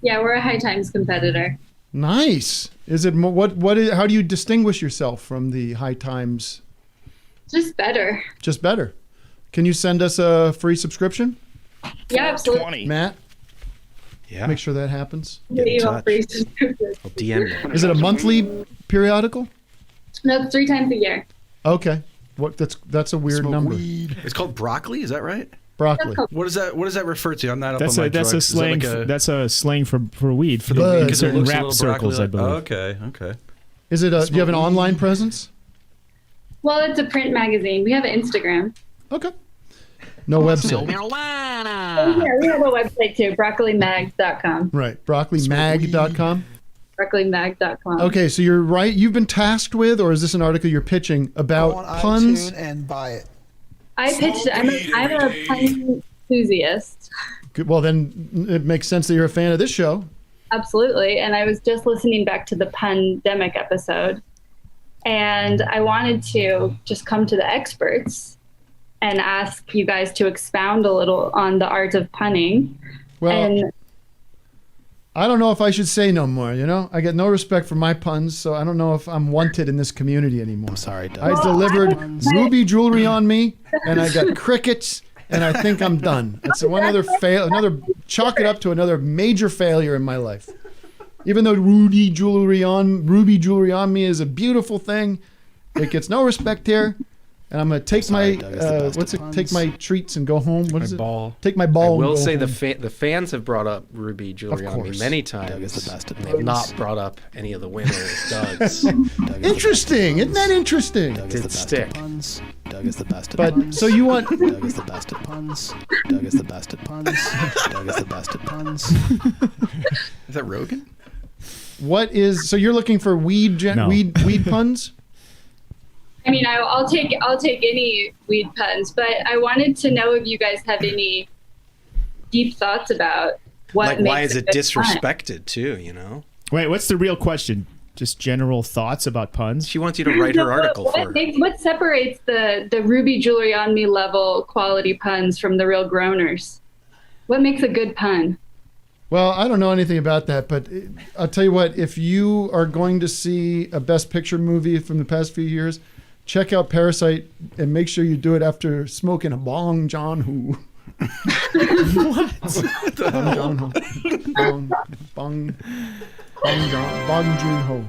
Yeah, we're a High Times competitor. Nice. Is it how do you distinguish yourself from the High Times? Just better. Just better. Can you send us a free subscription? Yeah, absolutely. Matt? Yeah. Make sure that happens. Get in touch. Free subscription. I'll DM you. Is it a monthly periodical? No, it's 3 times a year. Okay. That's a weird number. It's called Broccoli. Is that right? Broccoli. What does that refer to? I'm not up That's on my that's drugs. a slang. That's a slang for weed for in certain rap circles, I believe. Okay. Is it? Do you have an online presence? Well, it's a print magazine. We have an Instagram. Okay. No website. Oh, yeah, we have a website too, broccolimags.com. Right. Broccolimag.com. BroccoliMag.com. Okay, so you're right. You've been tasked with, or is this an article you're pitching about Go on puns? iTunes and buy it. I pitched. I'm a pun enthusiast. Good. Well, then it makes sense that you're a fan of this show. Absolutely. And I was just listening back to the Pundemic episode, and I wanted to just come to the experts and ask you guys to expound a little on the art of punning. Well, I don't know if I should say no more, I get no respect for my puns, so I don't know if I'm wanted in this community anymore. I'm sorry, Doug. I delivered ruby jewelry on me, and I got crickets, and I think I'm done. It's chalk it up to another major failure in my life. Even though ruby jewelry on me is a beautiful thing, it gets no respect here. And I'm gonna take take my treats and go home. What is it? Ball. Take my ball. I will and go say home. the fans have brought up Ruby Jewelry on me many times. Doug is the best at They have not brought up any of the winners. Doug's. Interesting. Isn't that interesting? Doug is the best at puns. Doug is the best at But puns. so you want? Doug is the best at puns. Doug is the best at puns. Doug is the best at puns. Is that Rogan? What is so? You're looking for weed puns? I mean, I'll take any weed puns, but I wanted to know if you guys have any deep thoughts about what Like, makes why is a it good disrespected too? You know. Wait, what's the real question? Just general thoughts about puns? She wants you to write her article for her. What separates the Ruby Jewelry on Me level quality puns from the real groaners? What makes a good pun? Well, I don't know anything about that, but I'll tell you what, if you are going to see a Best Picture movie from the past few years, check out Parasite and make sure you do it after smoking a bong John Who. What? Bong Joon Ho.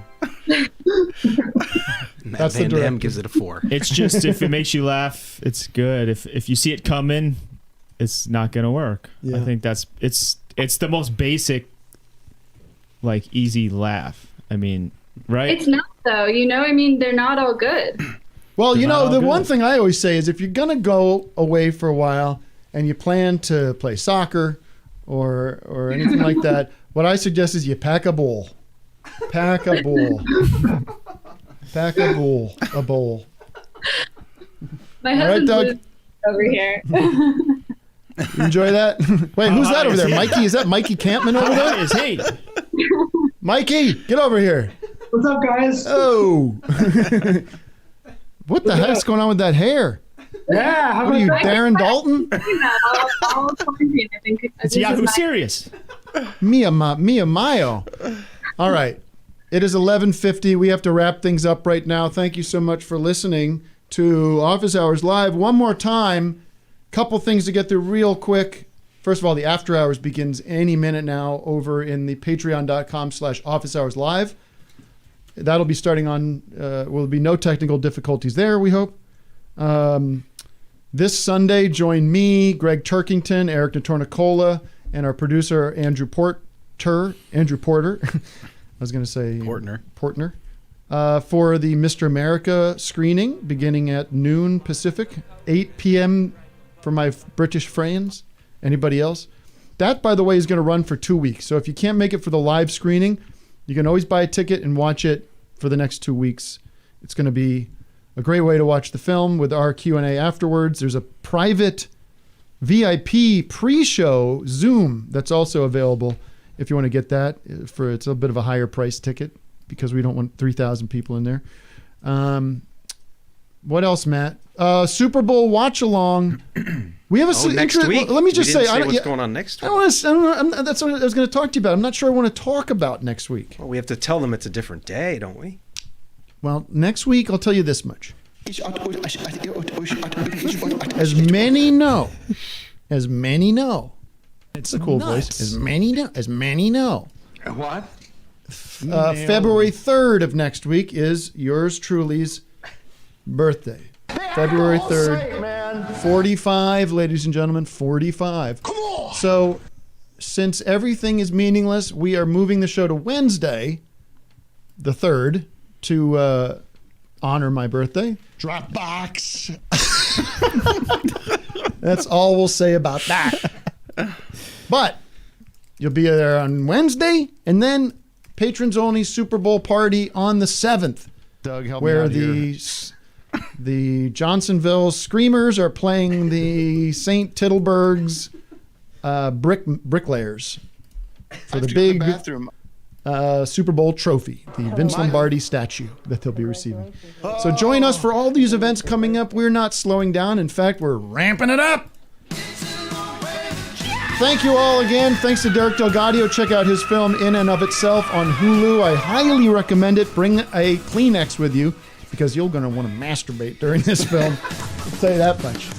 That's the Van Damme director. gives it a 4. It's just if it makes you laugh, it's good. If you see it coming, it's not gonna work. Yeah. I think it's the most basic, like, easy laugh. I mean, right? It's not though. I mean, they're not all good. Well, They're not all the good. one thing I always say is if you're going to go away for a while and you plan to play soccer or anything like that, what I suggest is you pack a bowl. Pack a bowl. Pack a bowl. A bowl. My All right, husband's Doug? over here. You enjoy that? Wait, who's that over there? Mikey? Is that Mikey Campman over there? Is he? Mikey, get over here. What's up, guys? Oh. What the heck's going on with that hair? Yeah, how What are about you, that? Darren Dalton? All quarantine, I think. It's Yahoo Serious. Mia Mayo. All right. It is 11:50. We have to wrap things up right now. Thank you so much for listening to Office Hours Live. One more time, couple things to get through real quick. First of all, the After Hours begins any minute now over in the patreon.com/officeHoursLive. That'll be starting on, will be no technical difficulties there, we hope. This Sunday, join me, Greg Turkington, Eric Natornicola, and our producer, Andrew Porter. I was going to say Portner, for the Mr. America screening beginning at noon Pacific, 8 p.m. for my British friends. Anybody else? That, by the way, is going to run for 2 weeks. So if you can't make it for the live screening, you can always buy a ticket and watch it for the next 2 weeks. It's going to be a great way to watch the film with our Q&A afterwards. There's a private VIP pre-show Zoom that's also available if you want to get that. It's a bit of a higher price ticket because we don't want 3,000 people in there. What else, Matt? Super Bowl watch along. We have a next week. Let me just say, what's going on next week. that's what I was going to talk to you about. I'm not sure I want to talk about next week. Well, we have to tell them it's a different day, don't we? Well, next week I'll tell you this much. As many know, it's a cool voice. As many know. What? February 3rd of next week is yours truly's birthday. February 3rd. 45, ladies and gentlemen, 45. Come on! So, since everything is meaningless, we are moving the show to Wednesday, the 3rd, to honor my birthday. Dropbox. That's all we'll say about that. But you'll be there on Wednesday, and then patrons only Super Bowl party on the 7th. Doug, help where me out here. the Johnsonville Screamers are playing the St. Tittleburn's bricklayers for the big Super Bowl trophy, the Vince Lombardi statue that they'll be receiving. So join us for all these events coming up. We're not slowing down. In fact, we're ramping it up. Thank you all again. Thanks to Derek DelGaudio. Check out his film In and of Itself on Hulu. I highly recommend it. Bring a Kleenex with you because you're going to want to masturbate during this film. I'll tell you that much.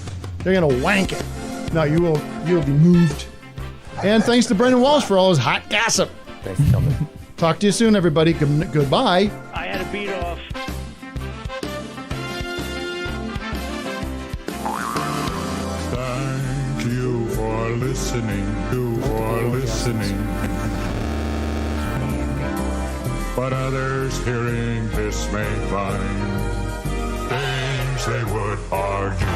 You're going to wank it. No, you'll be moved. And thanks to Brendon Walsh for all his hot gossip. Thanks for coming. Talk to you soon, everybody. Goodbye. I had a beat off. Thank you for listening. But others hearing this may find things they would argue.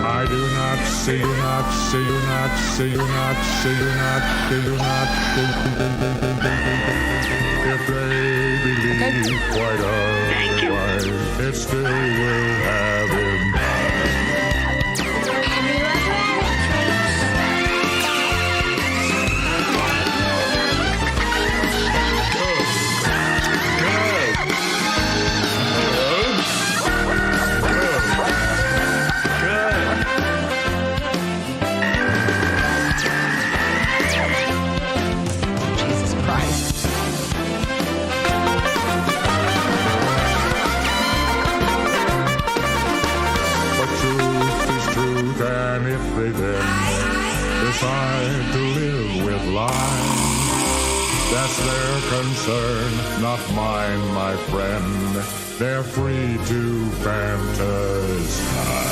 I do not say you're not, say you're not, say you're not, say you're not, say you're not. If they believe quite otherwise, it still will have impact. Jesus Christ. But truth is truth, and if they then decide to live with lies, that's their concern, not mine, my friend. They're free to fantasize.